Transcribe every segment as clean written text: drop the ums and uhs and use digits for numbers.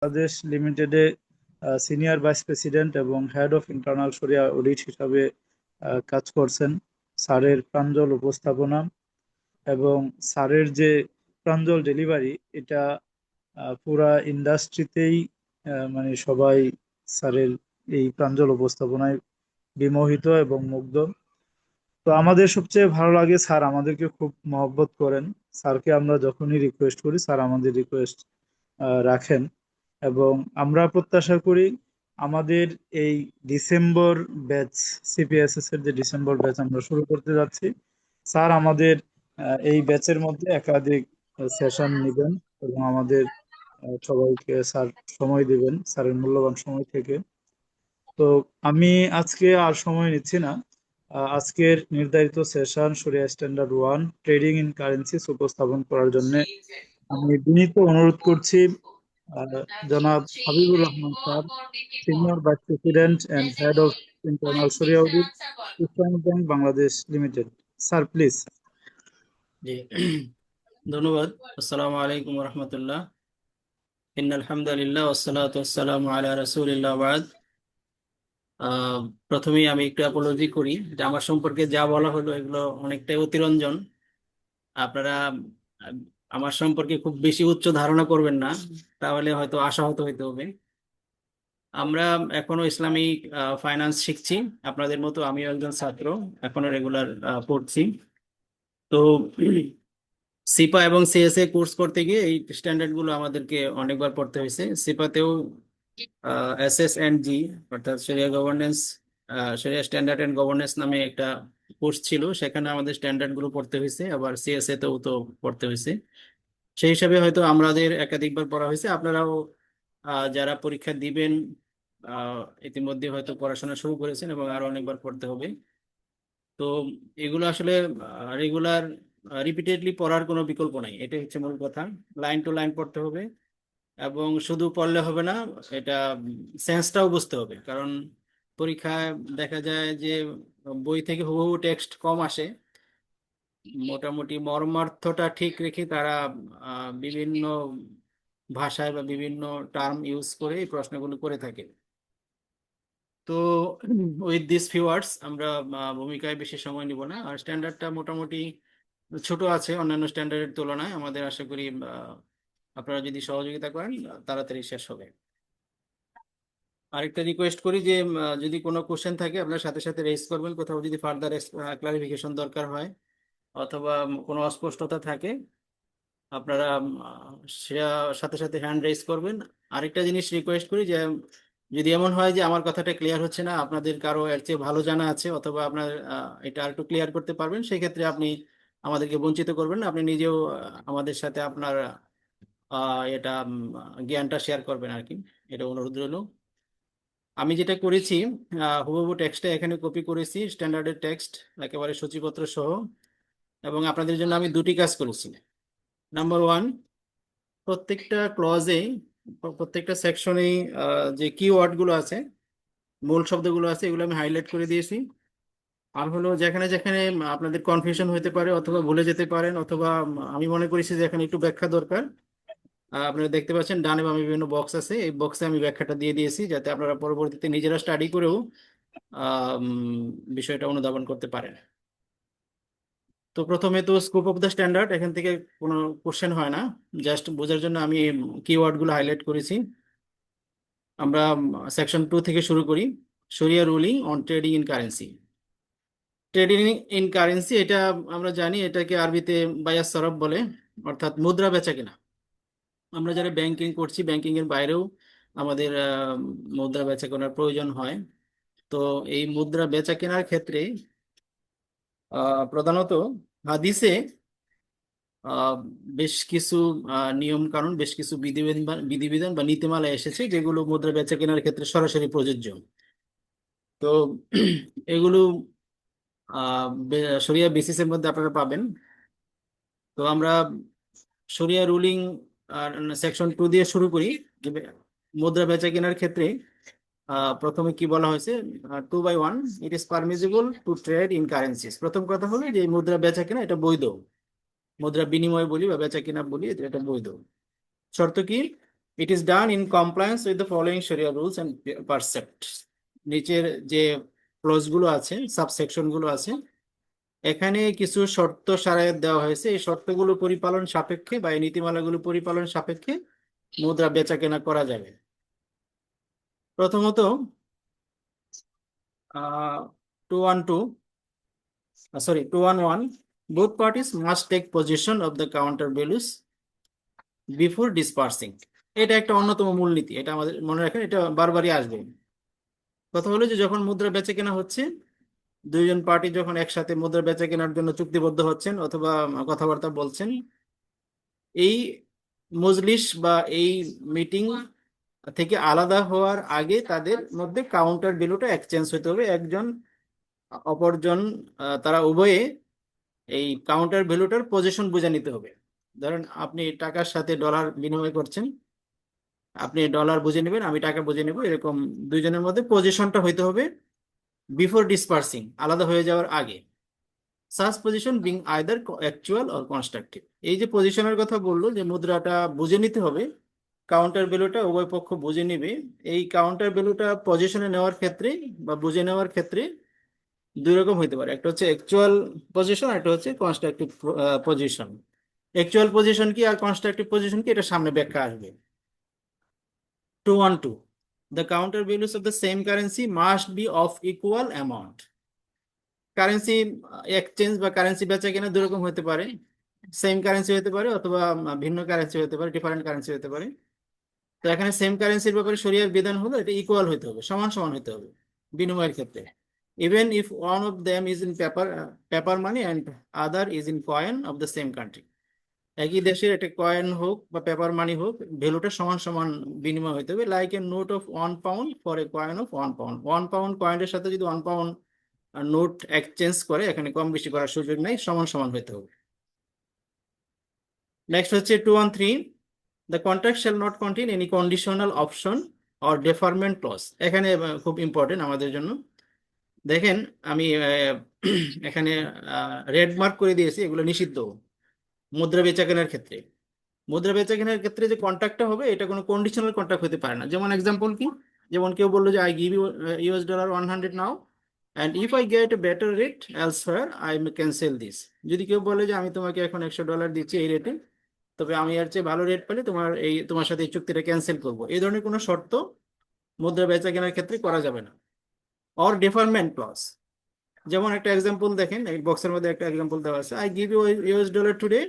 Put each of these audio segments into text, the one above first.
বাংলাদেশ লিমিটেডে senior vice president এবং head of internal Shariah audit হিসাবে কাজ করছেন। স্যারের প্রাঞ্জল উপস্থাপনা এবং স্যারের যে প্রাঞ্জল ডেলিভারি, এটা পুরা ইন্ডাস্ট্রিতেই মানে সবাই স্যারের এই প্রাঞ্জল উপস্থাপনায় বিমোহিত এবং মুগ্ধ। তো আমাদের সবচেয়ে ভালো লাগে, স্যার আমাদেরকে খুব মহব্বত করেন। স্যারকে আমরা যখনই রিকোয়েস্ট করি, স্যার আমাদের রিকোয়েস্ট রাখেন। এবং আমরা প্রত্যাশা করি আমাদের এই ডিসেম্বর ব্যাচ, সিপিএসএস এর যে ডিসেম্বর ব্যাচ আমরা শুরু করতে যাচ্ছি, স্যার আমাদের এই ব্যাচের মধ্যে একাধিক সেশন নেবেন এবং আমাদের সবাইকে স্যার সময় দিবেন, স্যারের মূল্যবান সময় থেকে। তো আমি আজকে আর সময় নিচ্ছি না। আজকের নির্ধারিত সেশন শরিয়া স্ট্যান্ডার্ড 1 ট্রেডিং ইন কারেন্সিস উপস্থাপন করার জন্য আমি বিনীত অনুরোধ করছি আহ, জনাব Habibur Rahman sir, senior vice president and head of internal Shariah audit, Islamic bank Bangladesh limited. Sir please. জি ধন্যবাদ। আসসালামু আলাইকুম রহমতুল্লাহ। ইন্নাল হামদুলিল্লাহ ওয়াসসালাতু ওয়াসসালামু আলা রাসূলিল্লাহ বাদ। আহ, প্রথমেই আমি একটু অ্যাপোলজি করি যে আমার সম্পর্কে যা বলা হলো এগুলো অনেকটাই অতিরঞ্জন। আপনারা আহ, আমার সম্পর্কে খুব বেশি উচ্চ ধারণা করবেন না, তাহলে হয়তো আশাহত হইতে হবে। আমরা এখনো ইসলামিক ফাইন্যান্স শিখছি, আপনাদের মতো আমিও একজন ছাত্র, এখনো রেগুলার পড়ছি। তো সিপা এবং সিএসএ কোর্স করতে গিয়ে এই স্ট্যান্ডার্ড গুলো আমাদেরকে অনেকবার পড়তে হয়েছে। সিপাতেও এসএস এন্ড জি, অর্থাৎ শরিয়া গভর্নেন্স, শরিয়া স্ট্যান্ডার্ড এন্ড গভর্নেন্স নামে একটা কোর্স ছিল, সেখানে আমাদের স্ট্যান্ডার্ড গুলো পড়তে হয়েছে, আবার সিএসএ তেও তো পড়তে হয়েছে। সেই হিসাবে হয়তো আমাদের একাধিকবার পড়া হয়েছে। আপনারাও যারা পরীক্ষা দিবেন ইতিমধ্যে হয়তো পড়াশোনা শুরু করেছেন এবং আরো অনেকবার পড়তে হবে। তো এগুলো আসলে রেগুলার রিপিটেডলি পড়ার কোনো বিকল্প নাই, এটাই হচ্ছে মূল কথা। লাইন টু লাইন পড়তে হবে এবং শুধু পড়লে হবে না, এটা সেন্সটাও বুঝতে হবে। কারণ পরীক্ষায় দেখা যায় যে বই থেকে হুবহু টেক্সট কম আসে, মোটামুটি মর্মার্থটা ঠিক রেখে তারা বিভিন্ন ভাষায় বা বিভিন্ন টার্ম ইউজ করে এই প্রশ্নগুলো করে থাকে। তো উইথ দিস ফিউ ওয়ার্ডস আমরা ভূমিকায় বেশি সময় নিব না। আর স্ট্যান্ডার্ডটা মোটামুটি ছোট আছে অন্যান্য স্ট্যান্ডার্ডের তুলনায়। আমাদের আশা করি আপনারা যদি সহযোগিতা করেন তাড়াতাড়ি শেষ হবে। আরেকটা রিকোয়েস্ট করি যে যদি কোনো কোশ্চেন থাকে আপনার সাথে সাথে রেজ করবেন, কোথাও যদি ফার্দার ক্লারিফিকেশন দরকার হয় অথবা কোনো অস্পষ্টতা থাকে আপনারা সেটা সাথে সাথে হ্যান্ড রেজ করবেন। আরেকটা জিনিস রিকোয়েস্ট করি যে যদি এমন হয় যে আমার কথাটা ক্লিয়ার হচ্ছে না, আপনাদের কারো এর চেয়ে ভালো জানা আছে অথবা আপনার এটা আর একটু ক্লিয়ার করতে পারবেন, সেই ক্ষেত্রে আপনি আমাদেরকে বঞ্চিত করবেন না, আপনি নিজেও আমাদের সাথে আপনার এটা জ্ঞানটা শেয়ার করবেন আর কি। এটা অনুরোধ রইল। আমি যেটা করেছি, হুবহু টেক্সটটা এখানে কপি করেছি, স্ট্যান্ডার্ডের টেক্সট একেবারে সূচিপত্র সহ। এবং আপনাদের জন্য আমি দুটি কাজ করেছি। নাম্বার ওয়ান, প্রত্যেকটা ক্লজে, প্রত্যেকটা সেকশনে যে কিওয়ার্ড গুলো আছে, মূল শব্দগুলো আছে, এগুলো আমি হাইলাইট করে দিয়েছি। আর হলো যেখানে যেখানে আপনাদের কনফিউশন হতে পারে অথবা ভুলে যেতে পারেন অথবা আমি মনে করেছি যে এখানে একটু ব্যাখ্যা দরকার, আপনারা দেখতে পাচ্ছেন ডানে বামে বিভিন্ন বক্স আছে, এই বক্সে আমি ব্যাখ্যাটা দিয়ে দিয়েছি যাতে আপনারা পরবর্তীতে নিজেরা স্টাডি করেও বিষয়টা অনুধাবন করতে পারেন। তো প্রথমে তো স্কোপ অফ দ্য স্ট্যান্ডার্ড, এখান থেকে কোনো কোশ্চেন হয় না, জাস্ট বোঝার জন্য আমি কিওয়ার্ড গুলো হাইলাইট করেছি। আমরা সেকশন 2 থেকে শুরু করি। শরিয়া ruling on trading in currency. Trading in currency এটা আমরা জানি, এটাকে আরবিতে বায়াস সরফ বলে, অর্থাৎ মুদ্রা বেচা কেনা। আমরা যারা ব্যাংকিং করছি, ব্যাংকিং এর বাইরেও আমাদের মুদ্রা বেচা কেনার প্রয়োজন হয়। তো এই মুদ্রা বেচা কেনার ক্ষেত্রে প্রধানত হাদিসে আহ, বেশ কিছু নিয়ম কানুন, বেশ কিছু বিধিবিধান বা নীতিমালা এসেছে যেগুলো মুদ্রা বেচা কেনার ক্ষেত্রে সরাসরি প্রযোজ্য। তো এগুলো শরিয়া বেসিসের মধ্যে আপনারা পাবেন। তো আমরা শরিয়া রুলিং সেকশন 2 দিয়ে শুরু করি। যে মুদ্রা বেচা কেনার ক্ষেত্রে প্রথমে কি বলা হয়েছে, 2/1, it is permissible to trade in currencies. প্রথম কথা হলো যে এই মুদ্রা বেচা কেনা এটা বৈধ, মুদ্রা বিনিময় বলি বা বেচা কিনা বলি, এটা বৈধ। শর্ত কি? It is done in compliance with the following Sharia rules and precepts. নিচের যে ক্লজ গুলো আছে, সাবসেকশন গুলো আছে, এখানে কিছু শর্ত সারায়াত দেওয়া হয়েছে। এই শর্তগুলো পরিপালন সাপেক্ষে বা এই নীতিমালাগুলো পরিপালন সাপেক্ষে মুদ্রা বেচা কেনা করা যাবে। প্রথমত 211, both parties must take possession of the counter values before dispersing. এটা একটা অন্যতম মূলনীতি, এটা আমাদের মনে রাখেন, এটা বারবারই আসবে। কথা হলো যে যখন মুদ্রা বেচা কেনা হচ্ছে, দুইজন পার্টি যখন একসাথে মুদ্রা বেচা কেনার জন্য চুক্তিবদ্ধ হচ্ছেন অথবা কথাবার্তা বলছেন, এই মজলিস বা এই মিটিং থেকে আলাদা হওয়ার আগে তাদের মধ্যে কাউন্টার ভ্যালুটা এক্সচেঞ্জ হতে হবে। একজন অপরজন তারা উভয়ে এই কাউন্টার ভ্যালুটার পজিশন বুঝে নিতে হবে। ধরেন আপনি টাকার সাথে ডলার বিনিময় করছেন, আপনি ডলার বুঝে নেবেন, আমি টাকা বুঝে নেব, এরকম দুইজনের মধ্যে পজিশনটা হইতে হবে বিফোর ডিসপার্সিং, আলাদা হয়ে যাওয়ার আগে। Such position being either actual or constructive. এই যে পজিশনের কথা বললো যে মুদ্রাটা বুঝে নিতে হবে, কাউন্টার ভ্যালুটা উভয় পক্ষ বুঝে নিবে। এই কাউন্টার ভ্যালুটা পজিশনে নেওয়ার ক্ষেত্রে বা বুঝে নেওয়ার ক্ষেত্রে দুই রকম হইতে পারে, একটা হচ্ছে অ্যাকচুয়াল পজিশন, একটা হচ্ছে কনস্ট্রাকটিভ পজিশন। অ্যাকচুয়াল পজিশন কি আর কনস্ট্রাকটিভ পজিশন কি, এটা সামনে ব্যাখ্যা আসবে। 212, the counter values of the same currency must be of equal amount. Currency exchange বা কারেন্সি বেচা কেনা দুই রকম হতে পারে, সেম কারেন্সি হতে পারে অথবা ভিন্ন কারেন্সি হতে পারে, ডিফারেন্ট কারেন্সি হতে পারে। তো এখানে সেম কারেন্সির ব্যাপারে শরিয়ার বিধান হলো এটা ইকুয়াল হতে হবে, সমান সমান হতে হবে বিনিময়ের ক্ষেত্রে। Even if one of them is in paper money and other is in coin of the same country. একই দেশের একটা কয়েন হোক বা পেপার মানি হোক, ভ্যালুটা সমান সমান বিনিময় হতে হবে। Like a note of 1 pound for a coin of 1 pound. 1 pound কয়েনের সাথে যদি 1 পাউন্ড নোট এক্সচেঞ্জ করে, এখানে কম বেশি করার সুযোগ নেই, সমান সমান হতে হবে। নেক্সট হচ্ছে 213, the contract shall not contain any conditional option or deferment clause. এখানে খুব ইম্পর্টেন্ট আমাদের জন্য। দেখেন আমি এখানে রেড মার্ক করে দিয়েছি, এগুলো নিষিদ্ধ মুদ্রা বেচা কেনার ক্ষেত্রে। মুদ্রা বেচা কেনার ক্ষেত্রে যে কন্ট্রাক্টটা হবে, এটা কোনো কন্ডিশনাল কন্ট্রাক্ট হতে পারে না। যেমন এক্সাম্পল কি, যেমন কেউ বললো যে I give you US$ 100 now and if I get a better rate elsewhere I can sell this. যদি কেউ বলে যে আমি তোমাকে এখন $100 দিচ্ছি এই রেটে, তবে আমি এর চেয়ে ভালো রেট পেলে তোমার সাথে এই চুক্তিটা ক্যান্সেল করবো, এই ধরনের কোনো শর্ত মুদ্রা বেচা কেনার ক্ষেত্রে করা যাবে না। অর ডেফারমেন্ট ক্লজ, যেমন একটা এক্সাম্পল দেখেন, এই বক্সের মধ্যে একটা এক্সাম্পল দেওয়া আছে, I give you US$ today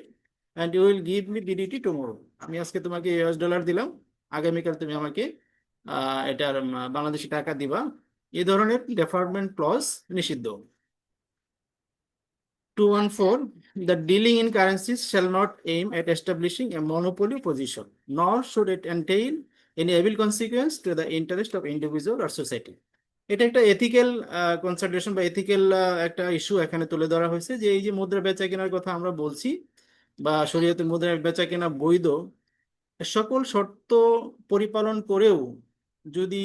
and you will give me DDT tomorrow. আমি আজকে তোমাকে US$ দিলাম, আগামীকাল তুমি আমাকে এটার বাংলাদেশি টাকা দিবা। এই ধরনের ডেফারমেন্ট ক্লজ নিষিদ্ধ। 214, the dealing in currencies shall not aim at establishing a monopoly position, nor should it entail any evil consequence to the interest of individual or society. এটা একটা এথিক্যাল কনসিডারেশন বা এথিক্যাল একটা ইস্যু এখানে তুলে ধরা হয়েছে, যে এই যে মুদ্রা বেচা কেনার কথা আমরা বলছি বা শরীয়তে মুদ্রা বেচা কেনা বৈধ, সকল শর্ত পরিপালন করেও যদি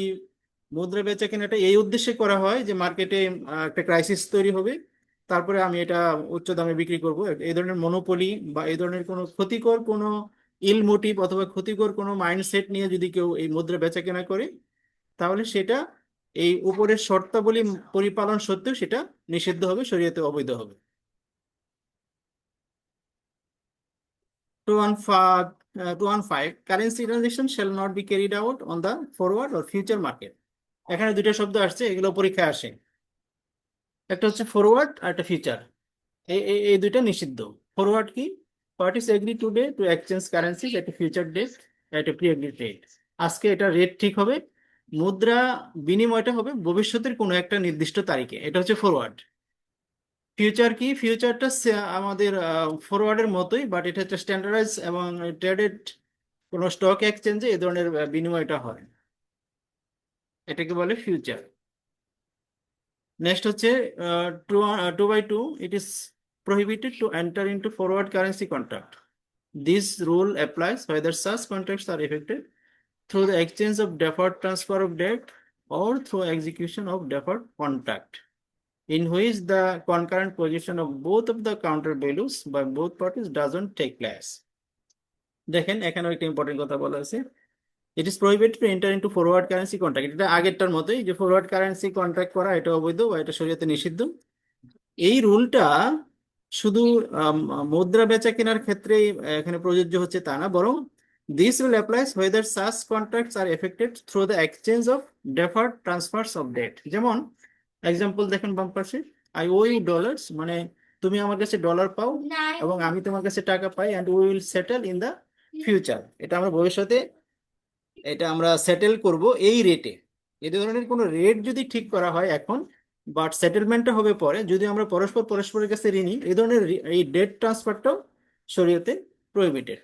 মুদ্রা বেচা কেনাটা এই উদ্দেশ্যে করা হয় যে মার্কেটে একটা ক্রাইসিস তৈরি হবে, তারপরে আমি এটা উচ্চ দামে বিক্রি করব, এই ধরনের মনোপলি বা এই ধরনের কোনো ক্ষতিকর কোনো ইল মোটিভ অথবা ক্ষতিকর কোনো মাইন্ডসেট নিয়ে যদি কেউ এই মুদ্রা বেচা কেনা করে, তাহলে সেটা এই উপরের শর্তাবলী পরিপালন সত্ত্বেও সেটা নিষিদ্ধ হবে, শরীয়তে অবৈধ হবে। 215, currency transaction shall not be carried out on the forward or future market. এখানে দুইটা শব্দ আসছে, এগুলো পরীক্ষায় আসে, একটা হচ্ছে ফরওয়ার্ড আর একটা ফিউচার। এই দুইটা নিষিদ্ধ। ফরওয়ার্ড কি, parties agree today to exchange currency at future date at pre agreed rate. আজকে এটা রেট ঠিক হবে, মুদ্রা বিনিময়টা হবে ভবিষ্যতের কোনো একটা নির্দিষ্ট তারিখে, এটা হচ্ছে ফরওয়ার্ড। ফিউচার কি, ফিউচারটা আমাদের ফরওয়ার্ডের মতোই, বাট এটা হচ্ছে স্ট্যান্ডার্ডাইজ এবং ট্রেডেড কোনো স্টক এক্সচেঞ্জে এই ধরনের বিনিময়টা হয়, এটাকে বলে ফিউচার। নেক্সট হচ্ছে 2/2, it is prohibited to enter into forward currency contract. This rule applies whether such contracts are effected through the exchange of deferred transfer of debt or through execution of deferred contract, in which the concurrent position of both of the counter values by both parties doesn't take place. দেখেন এখানে একটা important কথা বলা আছে, it is prohibited to enter into forward currency contract. এটা আগেরটার মতোই, যে ফরওয়ার্ড কারেন্সি কন্ট্রাক্ট করা এটা অবৈধ বা এটা শরীয়তে নিষিদ্ধ। এই রুলটা শুধু মুদ্রা বেচা কেনার ক্ষেত্রেই এখানে প্রযোজ্য হচ্ছে তা না, বরং this will applies whether such contracts are effected through the exchange of deferred transfers of debt। যেমন এক্সাম্পল দেখেন বাম পাশে, আই ও ইউ ডলার্স, মানে তুমি আমার কাছে ডলার পাও এবং আমি তোমার কাছে টাকা পাই, and we will settle in the future. এটা আমরা ভবিষ্যতে এটা আমরা সেটেল করব এই রেটে। এই ধরনের কোনো রেট যদি ঠিক করা হয় এখন, বাট সেটেলমেন্টটা হবে পরে, যদি আমরা পরস্পর পরস্পরের কাছে ঋণী, এই ধরনের এই ডেট ট্রান্সফারটাও শরীয়তে prohibited.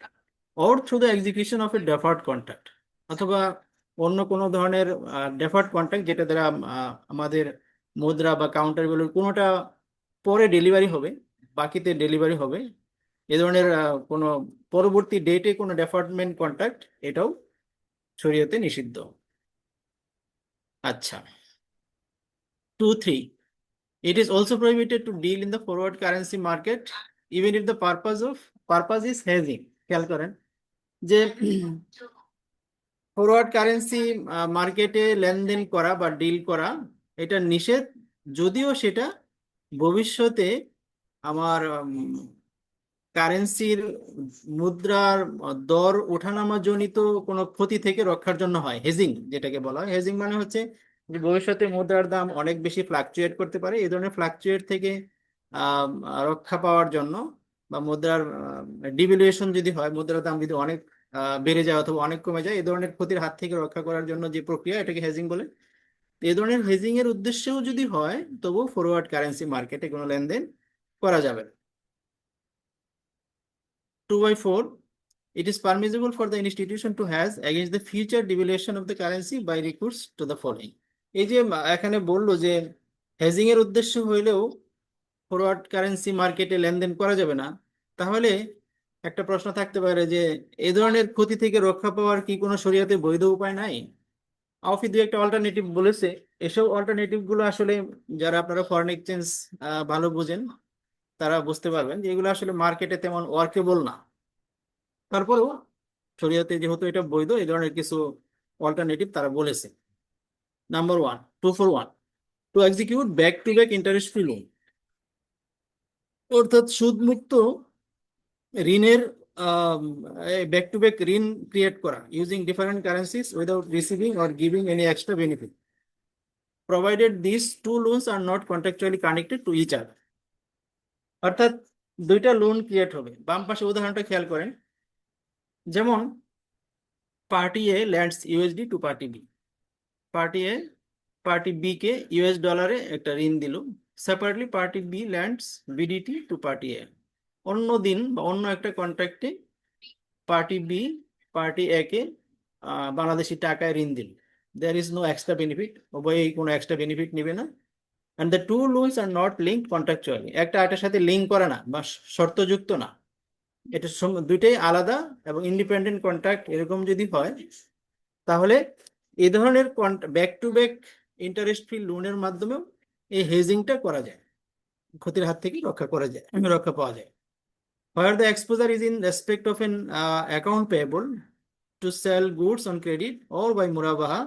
Or through the execution of A deferred contract, অথবা অন্য কোনো ধরনের ডেফার্ড কন্ট্রাক্ট যেটা দ্বারা আমাদের মুদ্রা বা কাউন্টারগুলোর কোনোটা পরে ডেলিভারি হবে, বাকিতে ডেলিভারি হবে, এ ধরনের কোনো পরবর্তী ডেটে কোনো ডেফার্টমেন্ট কন্ট্রাক্ট, এটাও শরীয়তে নিষিদ্ধ। আচ্ছা, 2.3, it is also prohibited to deal in the forward currency market even if the purpose is hedging। খেয়াল করেন যে ফরওয়ার্ড কারেন্সি মার্কেটে লেনদেন করা বা ডিল করা এটা নিষেধ, যদিও সেটা ভবিষ্যতে আমার কারেন্সির মুদ্রার দর ওঠানামা জনিত কোনো ক্ষতি থেকে রক্ষার জন্য হয়। হেজিং যেটাকে বলা হয়, হেজিং মানে হচ্ছে যে ভবিষ্যতে মুদ্রার দাম অনেক বেশি ফ্লাকচুয়েট করতে পারে, এই ধরনের ফ্লাকচুয়েট থেকে আহ, রক্ষা পাওয়ার জন্য, বা মুদ্রার ডিভ্যালুয়েশন যদি হয়, মুদ্রার দাম যদি অনেক বেড়ে যায় অথবা অনেক কমে যায়, এই ধরনের ক্ষতির হাত থেকে রক্ষা করার জন্য যে প্রক্রিয়া, এটাকে হেজিং বলে। তো এই ধরনের হেজিং এর উদ্দেশ্যেও যদি হয়, তবু ফরওয়ার্ড কারেন্সি মার্কেটে কোনো লেনদেন করা যাবে না। 2/4, it is permissible for the institution to hedge against the future devaluation of the currency by recourse to the following। এই যে এখানে বললো যে হেজিং এর উদ্দেশ্য হইলেও ফরওয়ার্ড কারেন্সি মার্কেটে লেনদেন করা যাবে না, তাহলে একটা প্রশ্ন থাকতে পারে যে এই ধরনের ক্ষতি থেকে রক্ষা পাওয়ার কি কোনো শরীয়তে বৈধ উপায় নাই? আওফি দুই একটা অল্টারনেটিভ বলেছে। এসব অল্টারনেটিভ গুলো আসলে যারা আপনারা ফরেন এক্সচেঞ্জ ভালো বুঝেন তারা বুঝতে পারবেন যে এগুলো আসলে মার্কেটে তেমন ওয়ার্কেবল না। তারপরেও শরীয়তে যেহেতু এটা বৈধ, এই ধরনের কিছু অল্টারনেটিভ তারা বলেছে। Number 1, 241, to execute back to back interest free loan, অর্থাৎ সুদ মুক্ত ঋণের ব্যাক টু ব্যাক ঋণ ক্রিয়েট করা using different currencies without receiving or giving any extra benefit, provided this two loans are not contractually connected to each other. অর্থাৎ দুইটা loan create হবে। বাম পাশে উদাহরণটা খেয়াল করেন, যেমন party A lends USD to party B, party A party B কে ইউএস ডলারে একটা ঋণ দিল, separately party B lends BDT to party A. অন্য দিন বা অন্য একটা কন্ট্রাক্টে পার্টি বি পার্টি এ কে বাংলাদেশি টাকায় ঋণ দিল। There is no extra benefit, উভয়ই কোনো এক্সট্রা বেনিফিট নেবে না। And the two loans are not linked contractually, একটা আরেকটার সাথে লিঙ্ক করে না বা শর্তযুক্ত না, এটা দুইটাই আলাদা এবং ইন্ডিপেন্ডেন্ট কন্ট্রাক্ট। এরকম যদি হয়, তাহলে এই ধরনের back to back interest free লোনের মাধ্যমেও এই হেজিংটা করা যায়, ক্ষতির হাত থেকে রক্ষা করা যায়, রক্ষা পাওয়া যায়। Where the exposure is in respect of an account payable to sell goods on credit or by murabaha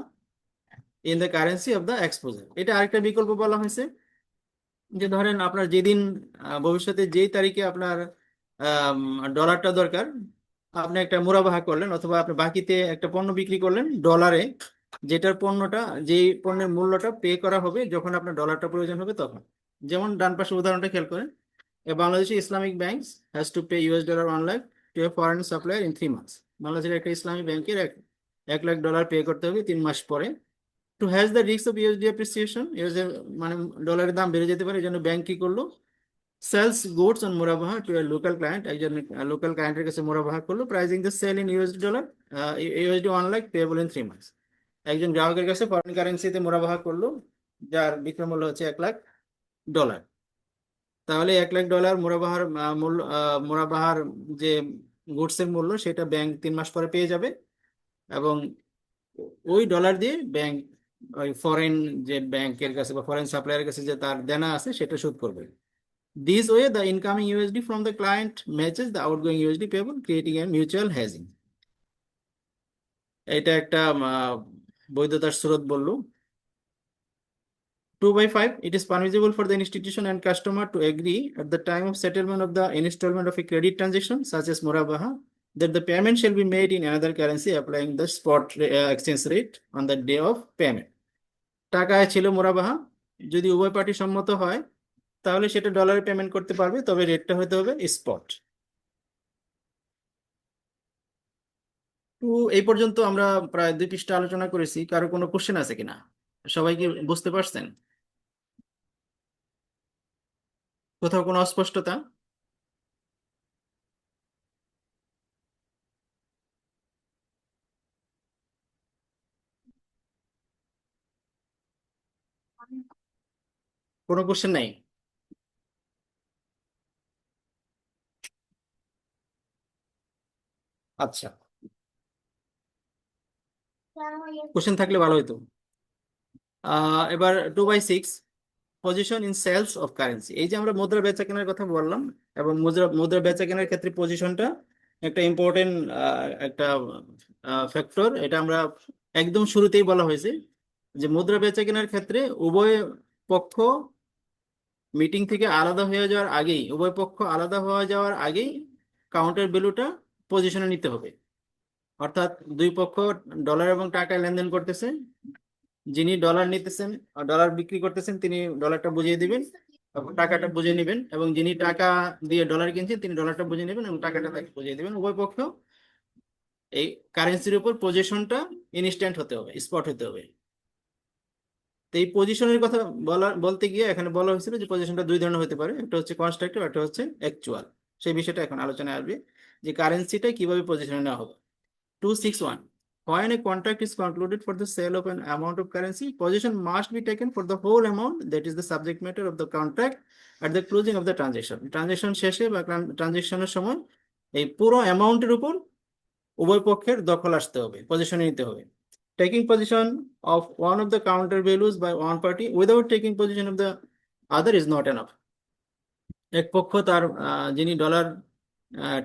in the currency of the exposure। এটা আরেকটা বিকল্প বলা হয়েছে, যে ধরেন আপনার যেদিন ভবিষ্যতে যেই তারিখে আপনার ডলারটা দরকার, আপনি একটা মুরাবাহা করলেন, অথবা আপনি বাকিতে একটা পণ্য বিক্রি করলেন ডলারে, যেটার পণ্যটা যেই পণ্যের মূল্যটা পে করা হবে যখন আপনার ডলারটা প্রয়োজন হবে তখন। যেমন ডান পাশে উদাহরণটা খেয়াল করেন, a Bangladeshi Islamic banks has to pay US dollar 1 lakh to a foreign supplier in 3 months। বাংলাদেশের একটা ইসলামী ব্যাংকের 1 লাখ ডলার পে করতে হবে 3 মাস পরে। Two has the risk of USD appreciation, মানে ডলারের দাম বেড়ে যেতে পারে, এই জন্য ব্যাংক কি করলো, সেলস গুডস অন মুরাবাহা টু এ লোকাল ক্লায়েন্ট, একজন লোকাল ক্লায়েন্টের কাছে মুরাবাহা করলো, pricing the sale in USD dollar, USD 1 lakh payable in 3 months. একজন গ্রাহকের কাছে ফরেন কারেন্সিতে মুরাবাহা করলো, যার বিক্রয় মূল্য হচ্ছে 1 লাখ ডলার। তাহলে 1 লাখ ডলার মুরাবাহার মূল্য, মুরাবাহার যে গুডসের মূল্য, সেটা ব্যাংক 3 মাস পরে পেয়ে যাবে, এবং ওই ডলার দিয়ে ব্যাংক ওই ফরেন যে ব্যাংকের কাছে বা ফরেন সাপ্লায়ারের কাছে যে তার দেনা আছে সেটা শোধ করবে। This way, the incoming USD from the client matches the outgoing USD payable, creating a mutual hedging। এটা একটা বৈধতার স্রোত বললো। 2/5, it is permissible for the institution and customer to agree at the time of settlement of the installment of a credit transaction, such as Murabaha, that the payment shall be made in another currency, applying the spot exchange rate on the day of payment. টাকায় ছিল মুরাবাহা, যদি উভয় party সম্মত হয় তাহলে সেটা ডলারে payment করতে পারবে, তবে রেটটা হতে হবে স্পট। তো এই পর্যন্ত আমরা প্রায় 2 পৃষ্ঠা আলোচনা করেছি। কারো কোনো কোশ্চেন আছে কিনা? সবাই কি বুঝতে পারছেন? কোথাও কোনো অস্পষ্টতা? কোনো কোশ্চেন নাই? আচ্ছা, কোশ্চেন থাকলে ভালো হতো। এবার 2/6, position in sales of currency. এই যে আমরা মুদ্রা বেচা কেনার কথা বললাম, এবং মুদ্রা মুদ্রা বেচা কেনার ক্ষেত্রে পজিশনটা একটা ইম্পর্টেন্ট একটা ফ্যাক্টর। এটা আমরা একদম শুরুতেই বলা হয়েছে যে মুদ্রা বেচা কেনার ক্ষেত্রে উভয় পক্ষ মিটিং থেকে আলাদা হয়ে যাওয়ার আগেই, উভয় পক্ষ আলাদা হয়ে যাওয়ার আগেই কাউন্টার ভ্যালুটা পজিশনে নিতে হবে। অর্থাৎ দুই পক্ষ ডলার এবং টাকায় লেনদেন করতেছে, যিনি ডলার নিতেছেন, ডলার বিক্রি করতেছেন, তিনি ডলারটা বুঝিয়ে দিবেন এবং টাকাটা বুঝে নেবেন, এবং যিনি টাকা দিয়ে ডলার কিনছেন তিনি ডলারটা বুঝে নেবেন এবং টাকাটা তাকে বুঝিয়ে দিবেন। উভয় পক্ষ এই কারেন্সির উপর পজিশনটা ইনস্ট্যান্ট হতে হবে, স্পট হতে হবে। তো এই পজিশনের কথা বলতে গিয়ে এখানে বলা হয়েছিল যে পজিশনটা দুই ধরনের হতে পারে, একটা হচ্ছে কনস্ট্রাকটিভ, একটা হচ্ছে অ্যাকচুয়াল। সেই বিষয়টা এখন আলোচনায় আসবে যে কারেন্সিটা কিভাবে পজিশনে নেওয়া হবে। 261, when a contract is concluded for the sale of an amount of currency, position must be taken for the whole amount that is the subject matter of the contract at the closing of the transaction. Transaction শেষে বা ট্রানজেকশনের সময় এই পুরো অ্যামাউন্টের উপর উভয় পক্ষের দখল আসতে হবে, পজিশনে নিতে হবে। Taking position of one of the counter values by one party without taking position of the other is not enough. এক পক্ষ তার যিনি ডলার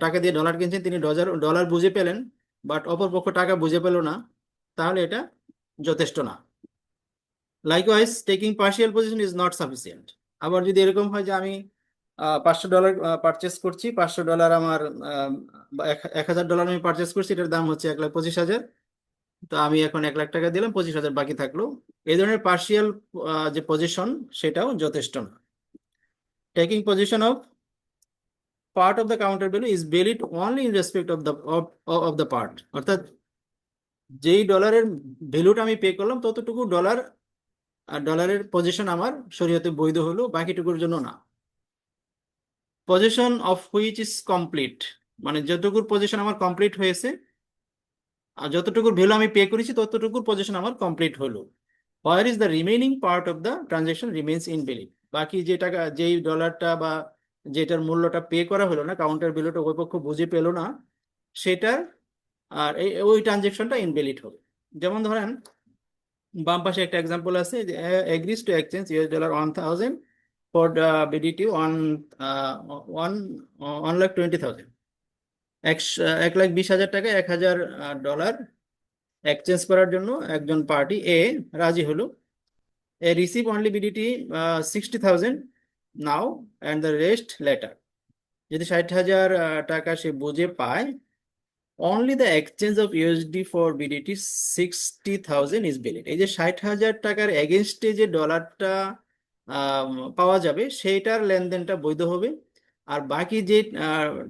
টাকা দিয়ে ডলার কিনছেন তিনি ডলার ডলার বুঝে পেলেন, বাট অপর পক্ষ টাকা বুঝে পেল না, তাহলে এটা যথেষ্ট না। Likewise taking partial position is not sufficient. আবার যদি এরকম হয় যে আমি $500 পারচেস করছি, $500 আমার বা $1,000 আমি পারচেস করছি, এটার দাম হচ্ছে 1,25,000, তো আমি এখন 1,00,000 টাকা দিলাম, 25,000 বাকি থাকলো। এই ধরনের পার্শিয়াল যে পজিশন সেটাও যথেষ্ট না। Taking position of part of the counter value is valid only in respect of the part, অর্থাৎ যেই ডলারের ভ্যালুটা আমি পে করলাম ততটুকু ডলার আর ডলারের পজিশন আমার শরীয়তে বৈধ হলো, বাকিটুকুর জন্য না। Position of which is complete, মানে যতটুকুর পজিশন আমার কমপ্লিট হয়েছে আর যতটুকুর ভ্যালু আমি পে করেছি ততটুকুর পজিশন আমার কমপ্লিট হলো। Where is the remaining part of the transaction remains invalid, বাকি যে টাকা যেই ডলারটা বা যেটার মূল্যটা পে করা হলো না, কাউন্টার ভ্যালুটা ওই পক্ষ বুঝে পেলো না, সেটার আর ওই ট্রানজেকশনটা ইনভ্যালিড হবে। যেমন ধরেন বাম পাশে একটা এক্সাম্পল আছে যে agrees two exchange $1 1,000 for BDT 1,20,000, 1,20,000 টাকা 1,000 ডলার এক্সচেঞ্জ করার জন্য একজন পার্টি এ রাজি হলো। এ receive only BDT 60,000 now and the rest letter. যদি 60,000 টাকা সে বুঝে পায়, only the exchange of USD for BDT 60,000 is valid। এই যে 60,000 টাকার এগেনস্টে যে ডলারটা পাওয়া যাবে সেইটার লেনদেনটা বৈধ হবে, আর বাকি যে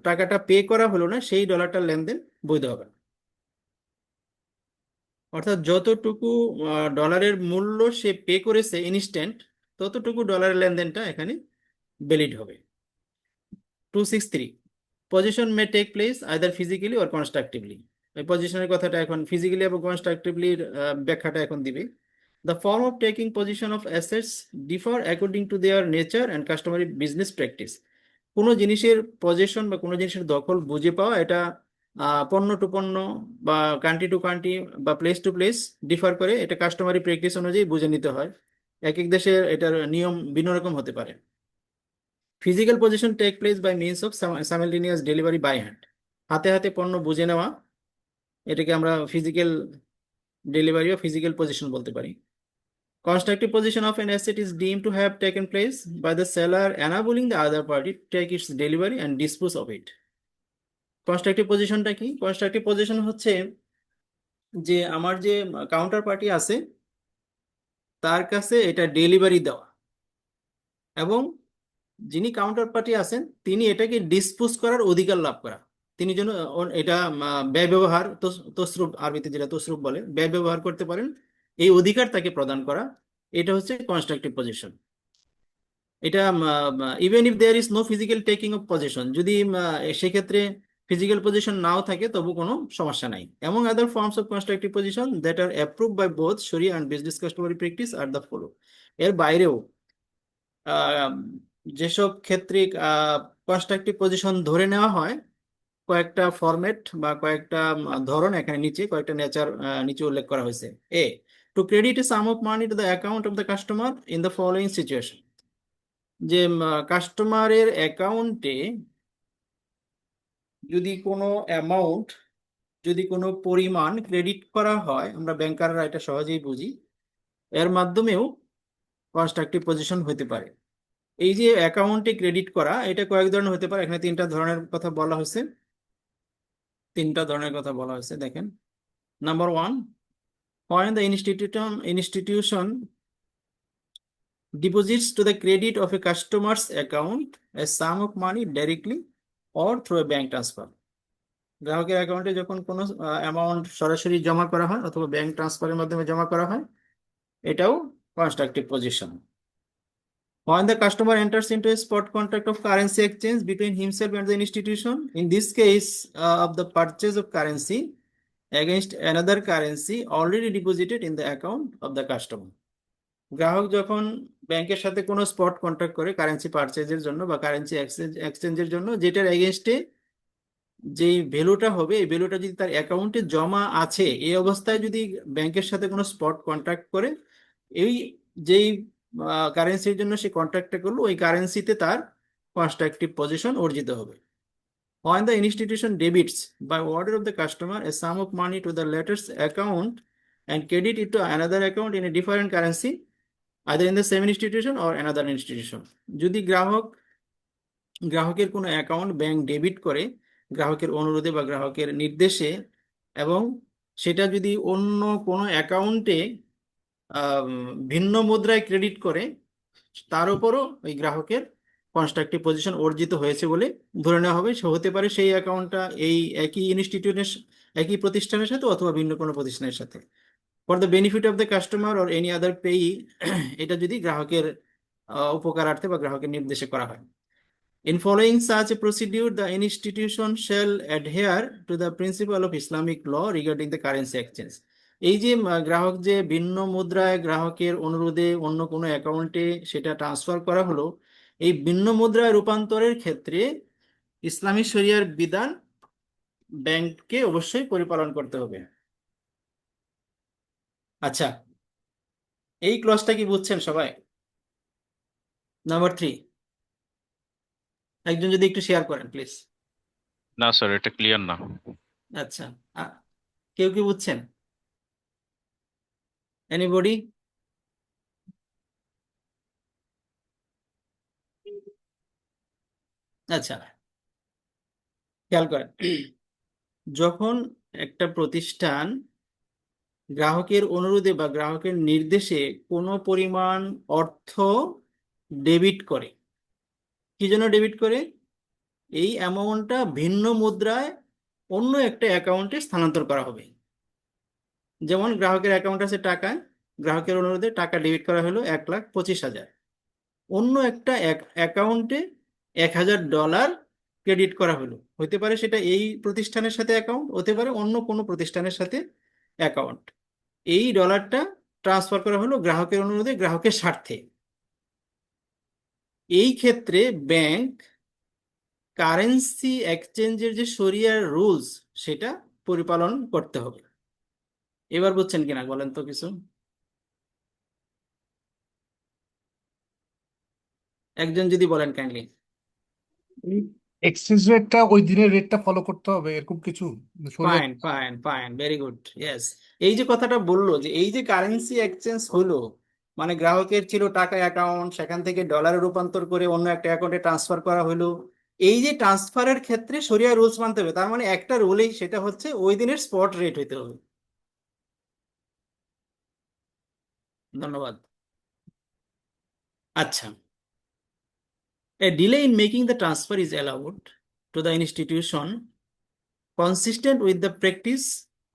টাকাটা পে করা হলো না সেই ডলারটার লেনদেন বৈধ হবে না। অর্থাৎ যতটুকু ডলারের মূল্য সে পে করেছে ইনস্ট্যান্ট, ততটুকু ডলারের লেনদেনটা এখানে ভ্যালিড হবে। 263, position may take place either physically or constructively. এই পজিশনের কথাটা এখন ফিজিক্যালি এবং কনস্ট্রাকটিভলির ব্যাখ্যাটা এখন দিবে। The form of taking position of assets differ according to their nature and customary business practice. কোনো জিনিসের পজিশন বা কোনো জিনিসের দখল বুঝে পাওয়া, এটা পণ্য টু পণ্য বা কান্ট্রি টু কান্ট্রি বা প্লেস টু প্লেস ডিফার করে, এটা কাস্টমারি প্র্যাকটিস অনুযায়ী বুঝে নিতে হয়। এক এক দেশে এটার নিয়ম ভিন্ন রকম হতে পারে। Physical position take place by means of simultaneous delivery by hand, হাতে হাতে পণ্য বুঝে নেওয়া এটাকে আমরা ফিজিক্যাল ডেলিভারি বা ফিজিক্যাল পজিশন বলতে পারি। Constructive possession of an asset is deemed to have taken place by the seller, enabling the other party to take its delivery and dispose of it. Constructive পজিশনটা কি? Constructive position হচ্ছে যে আমার যে counter party আছে তার কাছে এটা ডেলিভারি দেওয়া, এবং যিনি কাউন্টার পার্টি আছেন তিনি এটাকে ডিসপোজ করার অধিকার লাভ করা। তিনি যেন এটা ব্যয় ব্যবহার, তসরুপ, আরবিতে যেটা তসরুপ বলে, ব্যয় ব্যবহার করতে পারেন, এই অধিকার তাকে প্রদান করা। এটা হচ্ছে কনস্ট্রাকটিভ পজিশন। এটা even if there is no physical taking of position, যদি সেক্ষেত্রে ফিজিক্যাল পজিশন নাও থাকে তবু কোনো সমস্যা নাই। Among other forms of constructive position that are approved by both শরিয়া and business customary practice are the follow. এর বাইরেও আহ, যেসব ক্ষেত্রে কনস্ট্রাকটিভ পজিশন ধরে নেওয়া হয়, কয়েকটা ফরম্যাট বা কয়েকটা ধরন এখানে নিচে কয়েকটা নেচার নিচে উল্লেখ করা হয়েছে। A, to credit a sum of money to the account of the customer in the following situation. যে কাস্টমারের অ্যাকাউন্টে যদি কোনো অ্যামাউন্ট, যদি কোনো পরিমাণ ক্রেডিট করা হয়, আমরা ব্যাংকাররা এটা সহজেই বুঝি, এর মাধ্যমেও কনস্ট্রাকটিভ পজিশন হতে পারে। এই যে অ্যাকাউন্টে ক্রেডিট করা, এটা কয়েক ধরনের হতে পারে। এখানে তিনটা ধরনের কথা বলা হয়েছে, তিনটা ধরনের কথা বলা হয়েছে, দেখেন। Number one, when the institution deposits to the credit of a customer's account a sum of money directly or through a bank transfer. গ্রাহকের অ্যাকাউন্টে যখন কোনো অ্যামাউন্ট সরাসরি জমা করা হয় অথবা ব্যাংক ট্রান্সফারের মাধ্যমে জমা করা হয়, এটাও constructive position. When the customer enters into a spot contract of currency exchange between himself and the institution, in this case of the purchase of currency against another currency already deposited in the account of the customer. গ্রাহক যখন ব্যাংকের সাথে কোনো spot contract করে currency পারচেজের জন্য বা currency এক্সচেঞ্জের জন্য, যেটার এগেনস্টে যে ভ্যালুটা হবে, এই ভ্যালুটা যদি তার অ্যাকাউন্টে জমা আছে, এই অবস্থায় যদি ব্যাংকের সাথে কোনো স্পট কন্ট্রাক্ট করে, এই যেই কারেন্সির জন্য সে কন্ট্রাক্টটা করলো, ওই কারেন্সিতে তার কনস্ট্রাকটিভ পজিশন অর্জিত হবে। When the institution debits by order of the customer a sum of money to the latter's account and credit it to another account in a different currency, either in the same institution or another institution. যদি গ্রাহকের কোনো account bank debit করে গ্রাহকের অনুরোধে বা গ্রাহকের নির্দেশে, এবং সেটা যদি অন্য কোনো অ্যাকাউন্টে ভিন্ন মুদ্রায় ক্রেডিট করে, তার উপরও ওই গ্রাহকের কনস্ট্রাকটিভ পজিশন অর্জিত হয়েছে বলে ধরে নেওয়া হবে। সে হতে পারে সেই অ্যাকাউন্টটা এই একই ইনস্টিটিউটের, একই প্রতিষ্ঠানের সাথে অথবা ভিন্ন কোনো প্রতিষ্ঠানের সাথে। For the benefit of the customer or any other payee, এটা যদি গ্রাহকের উপকারার্থে বা গ্রাহকের নির্দেশে করা হয়। In following such a procedure, the institution shall adhere to the principle of Islamic law regarding the currency exchange. এই যে গ্রাহক যে ভিন্ন মুদ্রায় গ্রাহকের অনুরোধে অন্য কোনো অ্যাকাউন্টে সেটা ট্রান্সফার করা হলো, এই ভিন্ন মুদ্রায় রূপান্তরের ক্ষেত্রে ইসলামী শরিয়ার বিধান ব্যাংককে অবশ্যই পরিপালন করতে হবে। আচ্ছা, এই ক্লজটা কি বুঝছেন সবাই? নাম্বার 3, একজন যদি একটু শেয়ার করেন প্লিজ। না স্যার, এটা ক্লিয়ার না। আচ্ছা, কেউ কি বুঝছেন? এনিবডি? আচ্ছা, খেয়াল করেন, যখন একটা প্রতিষ্ঠান গ্রাহকের অনুরোধে বা গ্রাহকের নির্দেশে কোনো পরিমাণ অর্থ ডেবিট করে, কি জন্য ডেবিট করে? এই অ্যামাউন্টটা ভিন্ন মুদ্রায় অন্য একটা অ্যাকাউন্টে স্থানান্তর করা হবে। যেমন গ্রাহকের অ্যাকাউন্ট আছে টাকা, গ্রাহকের অনুরোধে টাকা ডেবিট করা হলো 1,25,000, অন্য একটা অ্যাকাউন্টে $1,000 ক্রেডিট করা হলো। হতে পারে সেটা এই প্রতিষ্ঠানের সাথে অ্যাকাউন্ট, হতে পারে অন্য কোনো প্রতিষ্ঠানের সাথে অ্যাকাউন্ট। এই ডলারটা ট্রান্সফার করা হলো গ্রাহকের অনুরোধে, গ্রাহকের স্বার্থে। এই ক্ষেত্রে ব্যাংক কারেন্সি এক্সচেঞ্জের যে শরিয়ার রুলস, সেটা পরিপালন করতে হবে। এবার বুঝছেন কিনা বলেন তো কিছু? একজন যদি বলেন কাইন্ডলি। এক্সচেঞ্জ রেটটা ওই দিনের রেটটা ফলো করতে হবে এরকম কিছু শরিয়াত? Fine fine fine, very good, yes. এই যে কথাটা বললো যে এই যে কারেন্সি এক্সচেঞ্জ হলো, মানে গ্রাহকের ছিল টাকা অ্যাকাউন্ট, সেখান থেকে ডলারে রূপান্তর করে অন্য একটা অ্যাকাউন্টে ট্রান্সফার করা হলো। এই যে ট্রান্সফারের ক্ষেত্রে শরিয়া রুলস মানতে হবে, তার মানে একটা রুলেই, সেটা হচ্ছে ওই দিনের স্পট রেট হইতে হবে। ধন্যবাদ। আচ্ছা, a delay in making the transfer is allowed to the institution consistent with the practice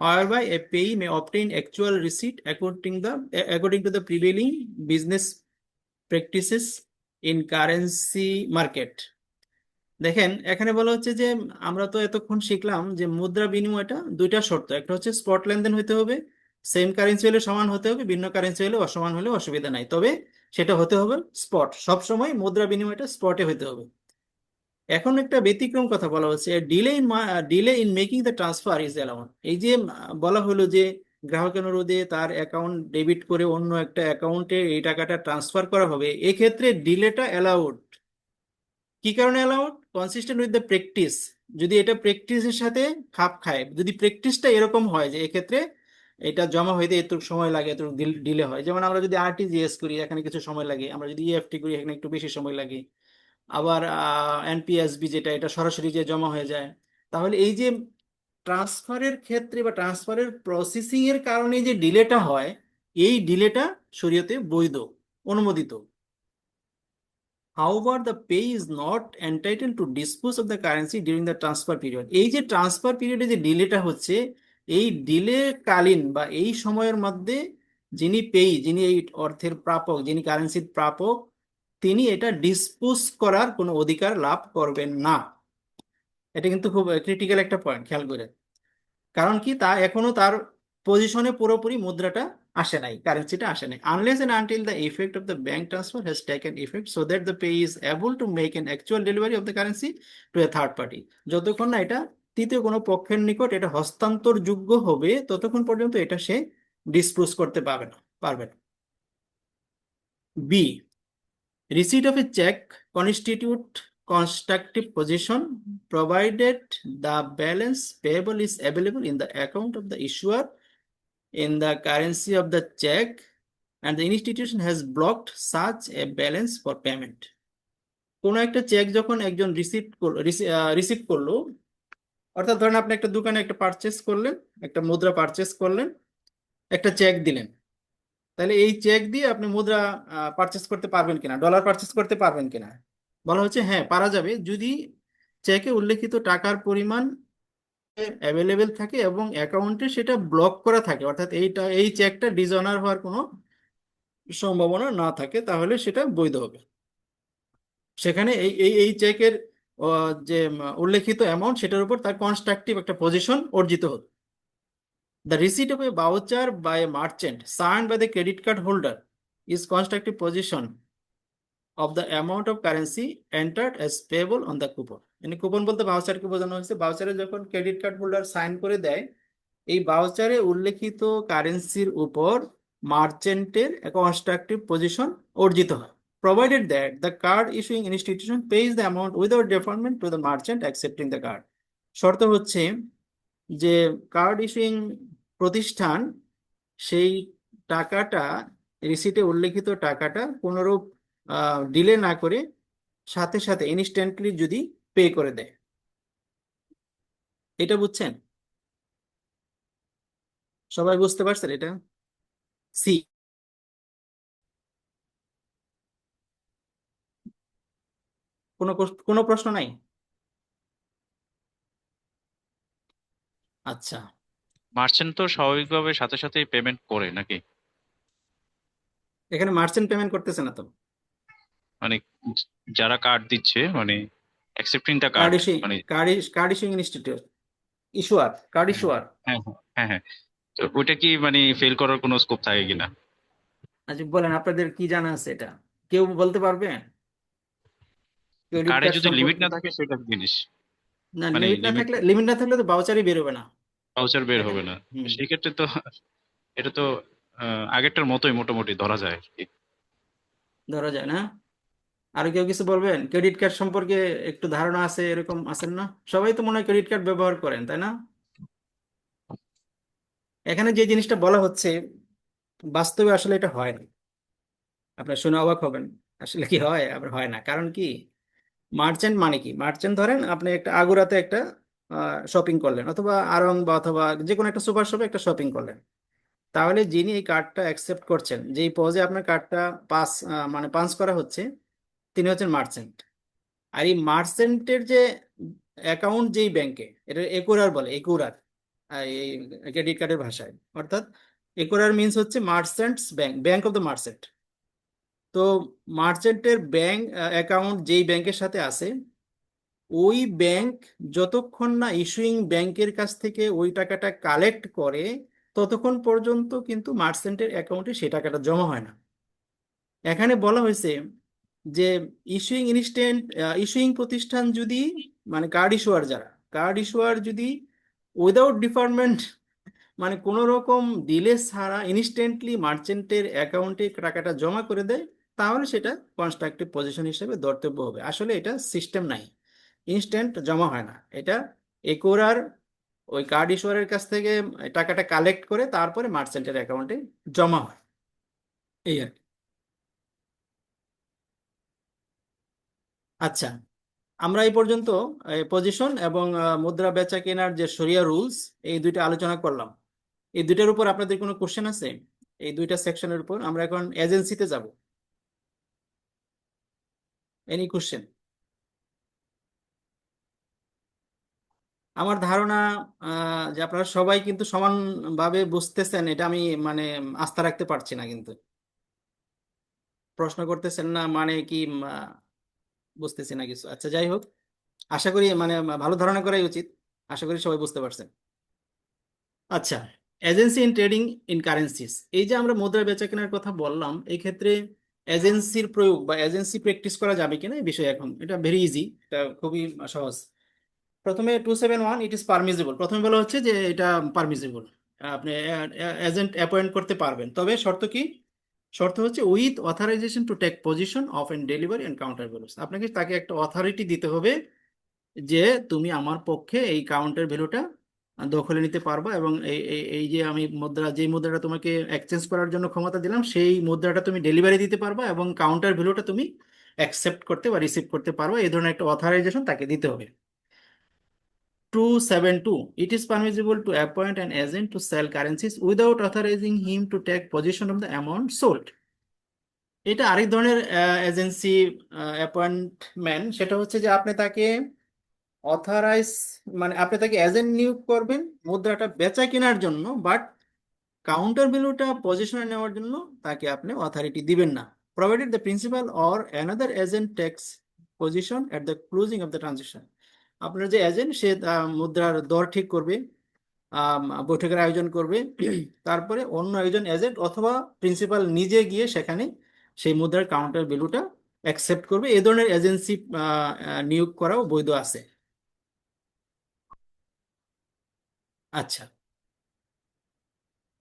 whereby a payee may obtain actual receipt according to the prevailing business practices in currency market. দেখেন, এখানে বলা হচ্ছে যে আমরা তো এতক্ষণ শিখলাম যে মুদ্রা বিনিময়টা দুইটা শর্ত, একটা হচ্ছে স্পট লেনদেন হতে হবে, সেম কারেন্সি হলে সমান হতে হবে, ভিন্ন কারেন্সি হলে অসমান হলে অসুবিধা নাই, তবে সেটা হতে হবে স্পট, সবসময় মুদ্রা বিনিময়টা স্পটে হতে হবে। এখন একটা ব্যতিক্রম কথা বলা হচ্ছে, delay in making the transfer is allowed. এই যে বলা হলো যে গ্রাহকের অনুরোধে তার অ্যাকাউন্ট ডেবিট করে অন্য একটা অ্যাকাউন্টে এই টাকাটা ট্রান্সফার করা হবে, এক্ষেত্রে ডিলেটা অ্যালাউড। কি কারণে allowed? Consistent with the practice. যদি এটা প্র্যাকটিসের সাথে খাপ খায়, যদি প্র্যাকটিসটা এরকম হয় যে এক্ষেত্রে এটা জমা হইতে এতটুকু সময় লাগে, এতটুকু ডিলে হয়, যেমন আমরা যদি আরটিজিএস করি এখানে কিছু সময় লাগে, আমরা যদি ইএফটি করি এখানে একটু বেশি সময় লাগে, আবার এনপিএসবি যেটা, এটা সরাসরি যে জমা হয়ে যায়। তাহলে এই যে ট্রান্সফারের ক্ষেত্রে বা ট্রান্সফারের প্রসেসিং এর কারণে যে ডিলেটা হয়, এই ডিলেটা শরীয়তে বৈধ, অনুমোদিত। However, the pay is not entitled to dispose of the currency during the transfer period. এই যে ট্রান্সফার পিরিয়ডে যে ডিলেটা হচ্ছে, এই ডিলে কালীন বা এই সময়ের মধ্যে যিনি পেই, যিনি এই অর্থের প্রাপক, যিনি কারেন্সির প্রাপক, তিনি এটা ডিসপোজ করার কোনো অধিকার লাভ করবেন না। এটা কিন্তু খুব ক্রিটিক্যাল একটা পয়েন্ট, খেয়াল করে। কারণ কি, তা এখনো তার পজিশনে পুরোপুরি মুদ্রাটা আসে নাই, কারেন্সিটা আসে নাই, unless and until the effect of the bank transfer has taken effect so that the payee is able to make an actual delivery of the currency to a third party. যতক্ষণ না এটা তৃতীয় কোনো পক্ষের নিকট এটা হস্তান্তরযোগ্য হবে, ততক্ষণ পর্যন্ত এটা সে ডিসপ্রুভ করতে পারবে না। B, receipt of a check constitute constructive possession provided the balance payable is available in the account of the issuer in the currency of the check and the institution has blocked such a balance for payment. কোনো একটা check যখন একজন receive করলো, অর্থাৎ ধরেন আপনি একটা দোকানে একটা পারচেস করলেন, একটা মুদ্রা পারচেস করলেন, একটা চেক দিলেন, তাহলে এই চেক দিয়ে আপনি মুদ্রা পারচেস করতে পারবেন কিনা, ডলার পারচেস করতে পারবেন কিনা? বলা হচ্ছে হ্যাঁ, পারা যাবে, যদি চেকে উল্লেখিত টাকার পরিমাণ অ্যাভেলেবেল থাকে এবং অ্যাকাউন্টে সেটা ব্লক করা থাকে, অর্থাৎ এই চেকটা ডিসঅনার হওয়ার কোনো সম্ভাবনা না থাকে, তাহলে সেটা বৈধ হবে। সেখানে এই এই এই চেকের যে উল্লেখিত অ্যামাউন্ট, সেটার উপর তার কনস্ট্রাকটিভ একটা পজিশন অর্জিত হতো। The receipt of a voucher by a merchant signed by the credit card holder is constructive possession of the amount of currency entered as payable on the coupon. মানে coupon বলতে ভাউচারকে বোঝানো হয়েছে। ভাউচারে যখন credit card holder sign করে দেয়, এই ভাউচারে উল্লেখিত কারেন্সির উপর মার্চেন্টের কনস্ট্রাকটিভ পজিশন অর্জিত হয়, provided that the card issuing institution pays the amount without deferment to the merchant accepting the card. শর্ত হচ্ছে যে কার্ড ইস্যুইং প্রতিষ্ঠান সেই টাকাটা, রিসিটে উল্লেখিত টাকাটা কোনোরূপ ডিলে না করে সাথে সাথে ইনস্ট্যান্টলি যদি পে করে দেয়। এটা বুঝছেন? সবাই বুঝতে পারছেন এটা? সি, কোনো প্রশ্ন নাই? আচ্ছা, মার্চেন্ট তো স্বাভাবিকভাবে সাথে সাথেই পেমেন্ট করে নাকি? এখানে মার্চেন্ট পেমেন্ট করতেছে না তো, মানে যারা কার্ড দিচ্ছে, মানে accepting the card card, issuing মানে card issuing institute, issuer, card হ্যাঁ ইস্যুয়ার। হ্যাঁ হ্যাঁ হ্যাঁ। তো ওইটা কি মানে ফেল করার কোনো স্কোপ থাকে কিনা? আচ্ছা বলেন, আপনাদের কি জানা আছে এটা? কেউ বলতে পারবে ক্রেডিট কার্ডে কার্ড যদি লিমিট সম্পর্কে? না থাকে সেটা জিনিস, না, মানে লিমিট না থাকলে তো ভাউচারই বেরোবে না। ভাউচার বের দেখেন, হবে না। হুম, সেই ক্ষেত্রে তো এটা তো আগেরটার মতোই মোটামুটি ধরা যায় আর কি। ধরা যায় না। আর কেউ কিছু বলবেন? ক্রেডিট কার্ড সম্পর্কে একটু ধারণা আছে এরকম আছেন না? সবাই তো মনে হয় ক্রেডিট কার্ড ব্যবহার করেন, তাই না? এখানে যে জিনিসটা বলা হচ্ছে বাস্তবে আসলে এটা হয় না। আপনার শুনে অবাক হবেন, আসলে কি হয়? আবার হয় না। কারণ কি? মার্চেন্ট মানে কি? মার্চেন্ট ধরেন আপনি একটা আগুরাতে একটা শপিং করলেন, অথবা আড়ং বা অথবা যে কোনো একটা সুপার শপে একটা শপিং করলেন। তাহলে যিনি এই কার্ডটা অ্যাকসেপ্ট করছেন, যেই পজে আপনার কার্ডটা মানে পাঞ্চ করা হচ্ছে, তিনি হচ্ছেন মার্চেন্ট। আর এই মার্চেন্টের যে অ্যাকাউন্ট যেই ব্যাংকে, এটা একুরার বলে, একুরার এই ক্রেডিট কার্ডের ভাষায়। অর্থাৎ একুরার মিন্স হচ্ছে merchants bank, bank of the merchant. তো মার্চেন্টের ব্যাংক অ্যাকাউন্ট যেই ব্যাংকের সাথে আছে, ওই ব্যাংক যতক্ষণ না ইস্যুইং ব্যাংকের কাছ থেকে ওই টাকাটা কালেক্ট করে, ততক্ষণ পর্যন্ত কিন্তু মার্চেন্টের অ্যাকাউন্টে সেই টাকাটা জমা হয় না। এখানে বলা হয়েছে যে ইস্যুইং প্রতিষ্ঠান যদি, মানে কার্ড ইস্যুয়ার যারা, কার্ড ইস্যুয়ার যদি উইদাউট ডিফারমেন্ট, মানে কোনো রকম ডিলে ছাড়া ইনস্ট্যান্টলি মার্চেন্টের অ্যাকাউন্টে টাকাটা জমা করে দেয়, তাহলে সেটা কনস্ট্রাকটিভ পজিশন হিসেবে ধর্তব্য হবে। আসলে এটা সিস্টেম নাই, ইনস্ট্যান্ট জমা হয় না। এটা একুরার ওই কার্ড ইস্যুয়ারের কাছ থেকে টাকাটা কালেক্ট করে তারপরে মার্চেন্টের অ্যাকাউন্টে জমা হয়, এই আর কি। আচ্ছা, আমরা এই পর্যন্ত পজিশন এবং মুদ্রা বেচা কেনার যে শরিয়া রুলস, এই দুইটা আলোচনা করলাম। এই দুইটার উপর আপনাদের কোনো কোশ্চেন আছে? এই দুইটা সেকশনের উপর আমরা এখন এজেন্সিতে যাব। Any question? আমার ধারণা যে আপনারা সবাই কিন্তু সমানভাবে বুঝতেছেন, এটা আমি মানে আস্থা রাখতে পারছি না। কিন্তু প্রশ্ন করতেছেন না মানে কি বুঝতেছি না কিছু। আচ্ছা, যাই হোক, আশা করি মানে ভালো ধারণা করাই উচিত। আশা করি সবাই বুঝতে পারছেন। আচ্ছা, agency in trading in currencies, এই যে আমরা মুদ্রা বেচা কেনার কথা বললাম, এই ক্ষেত্রে এজেন্সির প্রয়োগ বা এজেন্সি প্র্যাকটিস করা যাবে কিনা এই বিষয়ে এখন এটা ভেরি ইজি, এটা খুবই সহজ। প্রথমে 271 ইট ইজ পারমিসিবল, প্রথমে বলা হচ্ছে যে এটা পারমিসিবল, আপনি এজেন্ট অ্যাপয়েন্ট করতে পারবেন। তবে শর্ত কি? শর্ত হচ্ছে with authorization to take position of and delivery and counter values. আপনাকে তাকে একটা অথরিটি দিতে হবে যে তুমি আমার পক্ষে এই কাউন্টার ভ্যালুটা দখলে নিতে পারবা, এবং এই এই এই যে আমি যে মুদ্রাটা তোমাকে এক্সচেঞ্জ করার জন্য ক্ষমতা দিলাম, সেই মুদ্রাটা তুমি ডেলিভারি দিতে পারবা এবং কাউন্টার ভ্যালুটা তুমি অ্যাকসেপ্ট করতে বা রিসিভ করতে পারবা। এই ধরনের একটা অথরাইজেশন তাকে দিতে হবে। 272 it is permissible to appoint an agent to sell currencies without authorizing him to take possession of the amount sold. এটা আরেক ধরনের এজেন্সি অ্যাপয়েন্টমেন্ট। সেটা হচ্ছে যে আপনি তাকে অথরাইজ, মানে আপনি তাকে এজেন্ট নিয়োগ করবেন মুদ্রাটা বেচা কেনার জন্য, বাট কাউন্টার ভ্যালুটা পজিশনে নেওয়ার জন্য তাকে আপনি অথরিটি দিবেন না, provided the principal or another agent takes position at the closing of the transaction. আপনার যে এজেন্ট, সে মুদ্রার দর ঠিক করবে, বৈঠকের আয়োজন করবে, তারপরে অন্য একজন এজেন্ট অথবা প্রিন্সিপাল নিজে গিয়ে সেখানে সেই মুদ্রার কাউন্টার ভ্যালুটা অ্যাকসেপ্ট করবে। এই ধরনের এজেন্সি নিয়োগ করাও বৈধ আছে। আচ্ছা,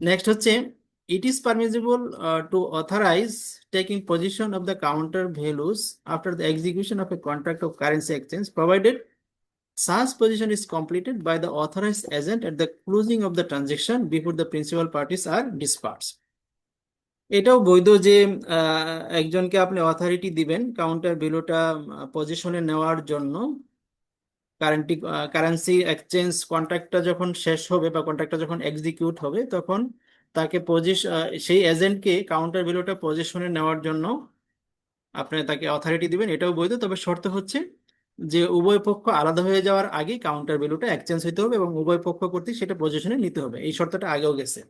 নেক্সট হচ্ছে it is permissible to authorize taking position of the counter values after the execution of a contract of currency exchange provided such position is completed by the authorized agent at the closing of the transaction before the principal parties are dispersed. এটাও বৈধ যে একজনকে আপনি authority দিবেন counter ভ্যালুটা পজিশনে নেওয়ার জন্য। কারেন্সি এক্সচেঞ্জ কন্ট্রাক্টটা যখন শেষ হবে বা কন্ট্রাক্টটা যখন এক্সিকিউট হবে, তখন তাকে সেই এজেন্টকে কাউন্টার ভ্যালুটা পজিশনে নেওয়ার জন্য আপনি তাকে অথরিটি দিবেন, এটাও বৈধ। তবে শর্ত হচ্ছে যে উভয় পক্ষ আলাদা হয়ে যাওয়ার আগেই কাউন্টার ভ্যালুটা এক্সচেঞ্জ হতে হবে এবং উভয় পক্ষ কর্তৃক সেটা পজিশনে নিতে হবে। এই শর্তটা আগেও গেছে।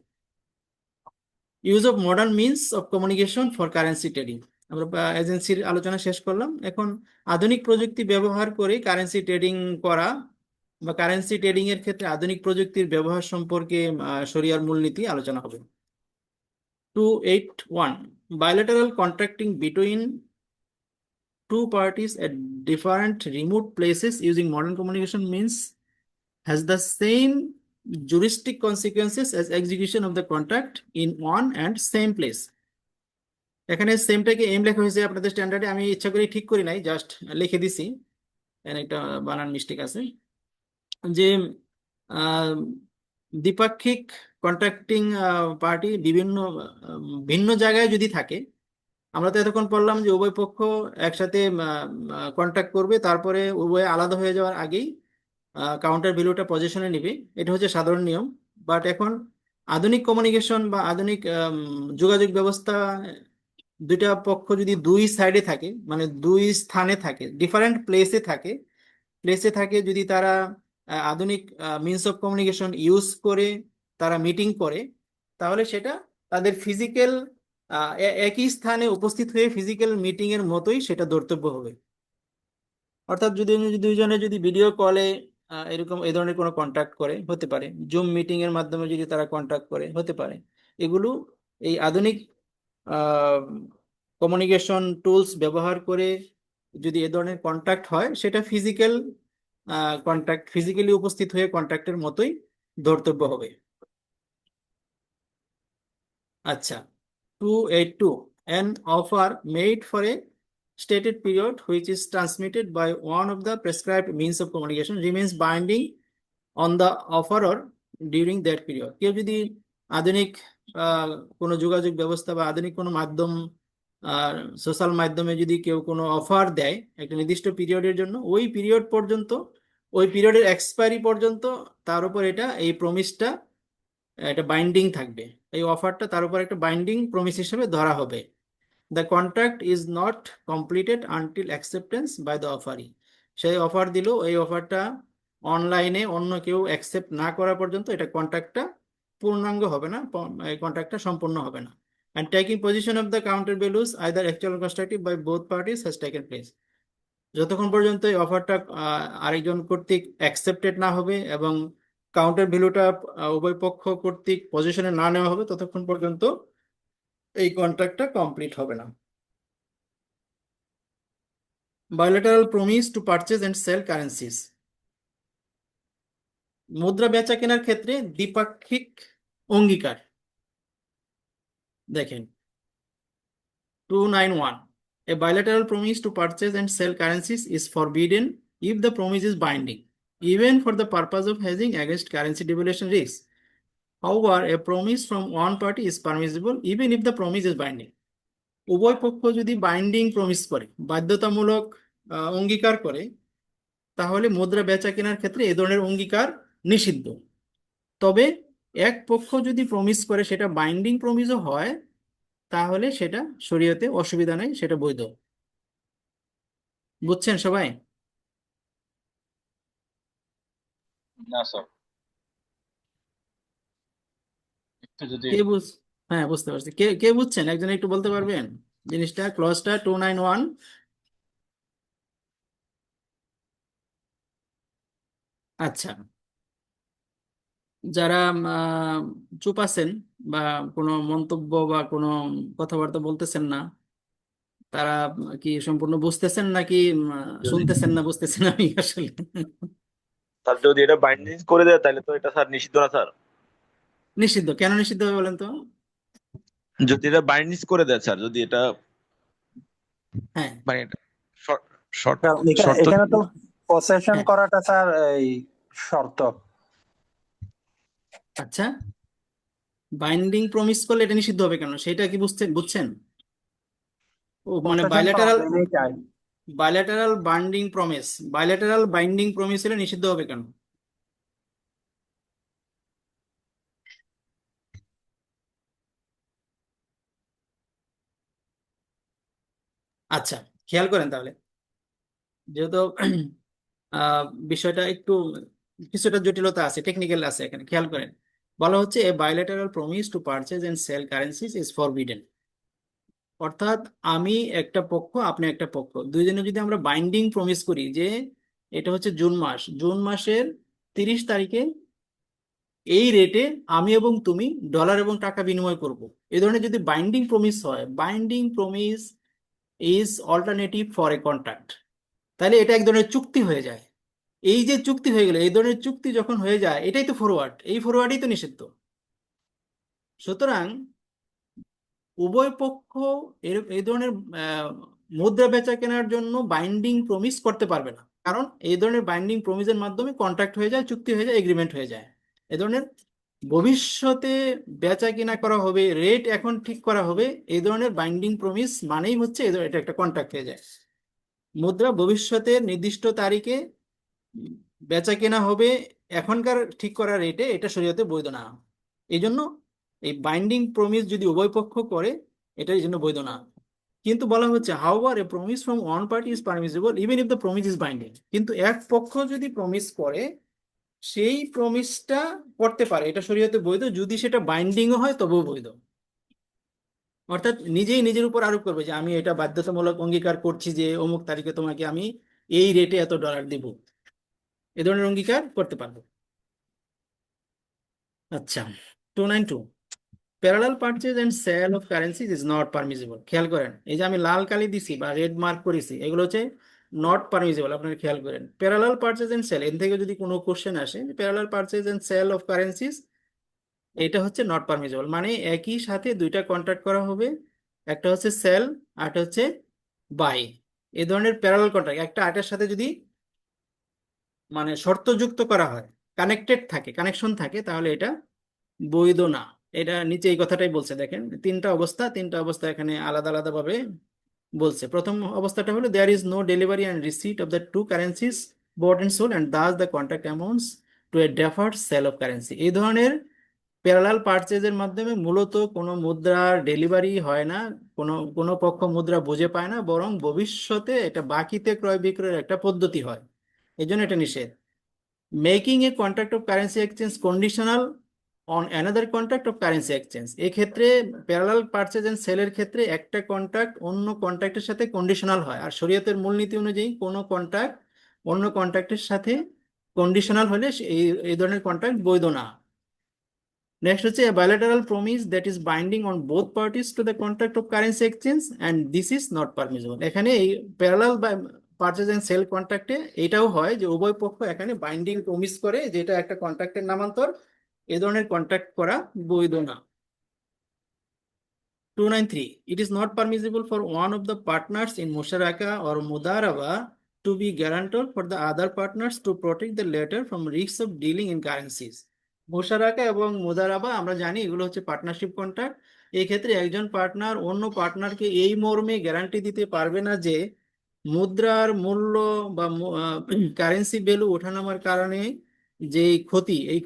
Use of modern means of communication for currency trading, আমরা এজেন্সির আলোচনা শেষ করলাম। এখন আধুনিক প্রযুক্তি ব্যবহার করে কারেন্সি ট্রেডিং করা বা কারেন্সি ট্রেডিং এর ক্ষেত্রে আধুনিক প্রযুক্তির ব্যবহার সম্পর্কে শরিয়ার মূলনীতি আলোচনা হবে। 281 bilateral contracting between two parties at different remote places using modern communication means has the same juristic consequences as execution of the contract in one and same place. এখানে সেমটাকে এম লেখা হয়েছে আপনাদের স্ট্যান্ডার্ডে, আমি ইচ্ছা করে ঠিক করি নাই, জাস্ট লিখে দিছি, এখানে একটা বানান মিস্টেক আছে। যে আহ, দ্বিপাক্ষিক কন্ট্রাক্টিং পার্টি বিভিন্ন ভিন্ন জায়গায় যদি থাকে, আমরা তো এতক্ষণ পড়লাম যে উভয় পক্ষ একসাথে কন্ট্যাক্ট করবে, তারপরে উভয় আলাদা হয়ে যাওয়ার আগেই কাউন্টার ভ্যালুটা পজিশনে নেবে, এটা হচ্ছে সাধারণ নিয়ম। বাট এখন আধুনিক কমিউনিকেশন বা আধুনিক যোগাযোগ ব্যবস্থা, দুইটা পক্ষ যদি দুই সাইডে থাকে, মানে দুই স্থানে থাকে, ডিফারেন্ট প্লেসে থাকে, যদি তারা আধুনিক মিনস অফ কমিউনিকেশন ইউজ করে তারা মিটিং করে, তাহলে সেটা তাদের ফিজিক্যাল একই স্থানে উপস্থিত হয়ে ফিজিক্যাল মিটিং এর মতোই সেটা ধর্তব্য হবে। অর্থাৎ যদি দুইজনে যদি ভিডিও কলে এরকম এই ধরনের কোনো কন্ট্যাক্ট করে, হতে পারে জুম মিটিং এর মাধ্যমে যদি তারা কন্ট্যাক্ট করে, হতে পারে। এগুলো এই আধুনিক কমিউনিকেশন টুলস ব্যবহার করে যদি এ ধরনের কন্ট্যাক্ট হয়, সেটা ফিজিক্যালি উপস্থিত হয়ে কন্ট্যাক্টের মতোই ধর্তব্য হবে। আচ্ছা, 282, an offer made for a stated period which is transmitted by one of the prescribed means of communication remains binding on the offerer during that period. কেউ যদি আধুনিক কোনো যোগাযোগ ব্যবস্থা বা আধুনিক কোনো মাধ্যম, সোশ্যাল মাধ্যমে যদি কেউ কোনো অফার দেয় একটা নির্দিষ্ট পিরিয়ডের জন্য, ওই পিরিয়ড পর্যন্ত, ওই পিরিয়ডের এক্সপায়ারি পর্যন্ত তার উপর এই প্রমিসটা, এটা বাইন্ডিং থাকবে। এই অফারটা তার উপর একটা বাইন্ডিং প্রমিস হিসেবে ধরা হবে। The contract is not completed until acceptance by the offeree. সেই অফার দিল, এই অফারটা অনলাইনে অন্য কেউ অ্যাকসেপ্ট না করা পর্যন্ত এটা কন্ট্রাক্টটা পূর্ণাঙ্গ হবে না, এই কন্ট্রাক্টটা সম্পূর্ণ হবে না। And taking position of the counter values either actual constructive by both parties has taken place. যতক্ষণ পর্যন্ত এই অফারটা আরেকজন কর্তৃক অ্যাকসেপ্টেড না হবে এবং কাউন্টার ভ্যালুটা উভয় পক্ষ কর্তৃক পজিশনে না নেওয়া হবে, ততক্ষণ পর্যন্ত এই কন্ট্রাক্টটা কমপ্লিট হবে না। bilateral promise to purchase and sell currencies, মুদ্রা বেচা কেনার ক্ষেত্রে দ্বিপাক্ষিক অঙ্গীকার। দেখেন 291, a bilateral promise to purchase and sell currencies is forbidden if the promise is binding, even for the purpose of hedging against currency devaluation risks. However, a promise from one party is permissible even if the promise is binding. উভয় পক্ষ যদি binding promise করে, বাধ্যতামূলক অঙ্গীকার করে, তাহলে মুদ্রা বেচা কেনার ক্ষেত্রে এ ধরনের অঙ্গীকার নিষিদ্ধ। তবে এক পক্ষ যদি প্রমিস করে সেটা বাইন্ডিং প্রমিসও হয়, তাহলে সেটা শরীয়তে অসুবিধা নেই, সেটা বৈধ। বুঝছেন সবাই? না স্যার, একটু যদি কে বুঝ হ্যাঁ, বুঝতে পারছি। কে কে বুঝছেন? একজন একটু বলতে পারবেন জিনিসটা, ক্লজটা 291? আচ্ছা, যারা চুপ আছেন বা কোনো মন্তব্য বা কোনো কথাবার্তা বলতেছেন না, তারা কি সম্পূর্ণ বুঝতেছেন নাকি শুনতেছেন না, বুঝতেছেন? আমি আসলে স্যার যদি এটা বাইন্ডিং করে দেয় তাহলে তো এটা স্যার নিষিদ্ধ না স্যার? নিষিদ্ধ। কেন নিষিদ্ধ হবে বলেন তো? যদি এটা বাইন্ডিং করে দেয় স্যার, যদি এটা হ্যাঁ, মানে এটা শর্ট শর্ট স্যার, শর্ত এখানে তো পসেশন হ্যাঁ। করাটা স্যার এই শর্ত। আচ্ছা, বাইন্ডিং প্রমিস করলে এটা নিষিদ্ধ হবে কেন, সেটা কি বুঝছেন? ও মানে পসেশন বাইলেটারাল চাই। বাইলেটারাল বাইন্ডিং প্রমিস হলে নিষিদ্ধ হবে কেন? আচ্ছা, খেয়াল করেন তাহলে, যেহেতু বিষয়টা একটু কিছুটা জটিলতা আছে, টেকনিক্যাল আছে, এখানে খেয়াল করেন। বলা হচ্ছে a bilateral promise to purchase and sale currencies is forbidden. অর্থাৎ আমি একটা পক্ষ, আপনি একটা পক্ষ, দুইজনে যদি আমরা বাইন্ডিং প্রমিস করি যে এটা হচ্ছে জুন মাসের 30 তারিখে এই রেটে আমি এবং তুমি ডলার এবং টাকা বিনিময় করব, এই ধরনের যদি বাইন্ডিং প্রমিস হয়, binding promise is alternative for a contract, তাহলে এটা এক ধরনের চুক্তি হয়ে যায়। এই যে চুক্তি হয়ে গেল, এই ধরনের চুক্তি যখন হয়ে যায়, এটাই তো ফরওয়ার্ড, এই ফরওয়ার্ডই তো নিষিদ্ধ। সুতরাং উভয় পক্ষ এই ধরনের মুদ্রা বেচা কেনার জন্য বাইন্ডিং প্রমিস করতে পারবে না, কারণ এই ধরনের বাইন্ডিং প্রমিসের মাধ্যমে কন্ট্রাক্ট হয়ে যায়, চুক্তি হয়ে যায়, এগ্রিমেন্ট হয়ে যায়। এই ধরনের ভবিষ্যতে বেচা কিনা করা হবে, রেট এখন ঠিক করা হবে, এই ধরনের বাইন্ডিং প্রমিস মানেই হচ্ছে এটা একটা কন্ট্রাক্ট হয়ে যায়। মুদ্রা ভবিষ্যতে নির্দিষ্ট তারিখে বেচা কেনা হবে এখনকার ঠিক করা রেটে, এটা শরীয়তে বৈধ না। এই জন্য এই বাইন্ডিং প্রমিস যদি উভয় পক্ষ করে, এটা এই জন্য বৈধ না। কিন্তু বলা হচ্ছে however a promise from one party is permissible even if the promise is binding. কিন্তু এক পক্ষ যদি প্রমিস করে, সেই প্রমিসটা করতে পারে, এটা শরীয়তে বৈধ, যদি সেটা বাইন্ডিংও হয় তবেও বৈধ। অর্থাৎ নিজেই নিজের উপর আরোপ করবে যে আমি এটা বাধ্যতামূলক অঙ্গীকার করছি যে অমুক তারিখে তোমাকে আমি এই রেটে এত ডলার দিব, এ ধরনের অঙ্গীকার করতে পারবো। আচ্ছা, 292, parallel purchase and sale of currencies is not permissible. খেয়াল করেন, এই যে আমি লাল কালি দিছি বা রেড মার্ক করেছি, এগুলো হচ্ছে নট পারমিসিবল। আপনারা খেয়াল করেন, প্যারালাল পারচেজ এন্ড সেল, এর থেকে যদি কোনো কোশ্চেন আসে, parallel purchase and sale of currencies, এটা হচ্ছে নট পারমিসিবল। মানে একই সাথে দুইটা কন্ট্রাক্ট করা হবে, একটা হচ্ছে সেল আর একটা হচ্ছে বাই। এই ধরনের প্যারালাল কন্ট্রাক্ট একটা আরেকটার সাথে যদি মানে শর্তযুক্ত করা হয়, কানেক্টেড থাকে, কানেকশন থাকে, তাহলে এটা বৈধ না। এটা নিচে এই কথাটাই বলছে, দেখেন তিনটা অবস্থা এখানে আলাদা আলাদা ভাবে বলছে। প্রথম অবস্থাটা হলো there is no delivery and receipt of the two currencies bought and sold and thus the contract amounts to a deferred sale of currency। এই ধরনের প্যারালাল পারচেজের মাধ্যমে মূলত কোনো মুদ্রার ডেলিভারি হয় না, কোনো কোনো পক্ষ মুদ্রা বুঝে পায় না, বরং ভবিষ্যতে এটা বাকিতে ক্রয় বিক্রয়ের একটা পদ্ধতি হয়, এই জন্য এটা নিষেধ। Making A contract of currency exchange conditional on another contract of currency exchange, এক্ষেত্রে প্যারালাল পারচেজ এন্ড সেলের ক্ষেত্রে একটা কন্ট্রাক্ট অন্য কন্ট্রাক্টের সাথে কন্ডিশনাল হয়, আর শরীয়তের মূলনীতি অনুযায়ী কোনো কন্ট্রাক্ট অন্য কন্ট্রাক্টের সাথে কন্ডিশনাল হলে এই ধরনের কন্ট্রাক্ট বৈধ না। নেক্সট হচ্ছে a bilateral promise that is binding on both parties to the contract of currency exchange and this is not permissible। এখানে এই প্যারালাল পারচেজ এন্ড সেল কন্ট্রাক্টে এটাও হয় যে উভয় পক্ষ এখানে বাইন্ডিং প্রমিস করে, যেটা একটা কন্ট্রাক্টের নামান্তর, এই ধরনের কন্ট্রাক্ট করা বৈধ না। 293, it is not permissible for one of the partners in musharaka or mudaraba to be guarantor for the other partners to protect the latter from risks of dealing in currencies। মুশারাকা এবং মুদারাবা আমরা জানি এগুলো হচ্ছে partnership contract. এই ক্ষেত্রে একজন partner অন্য পার্টনারকে এই মর্মে গ্যারান্টি দিতে পারবে না যে মুদ্রার মূল্য বা কারেন্সি ভ্যালু ওঠানামার কারণে যে ক্ষতি, এই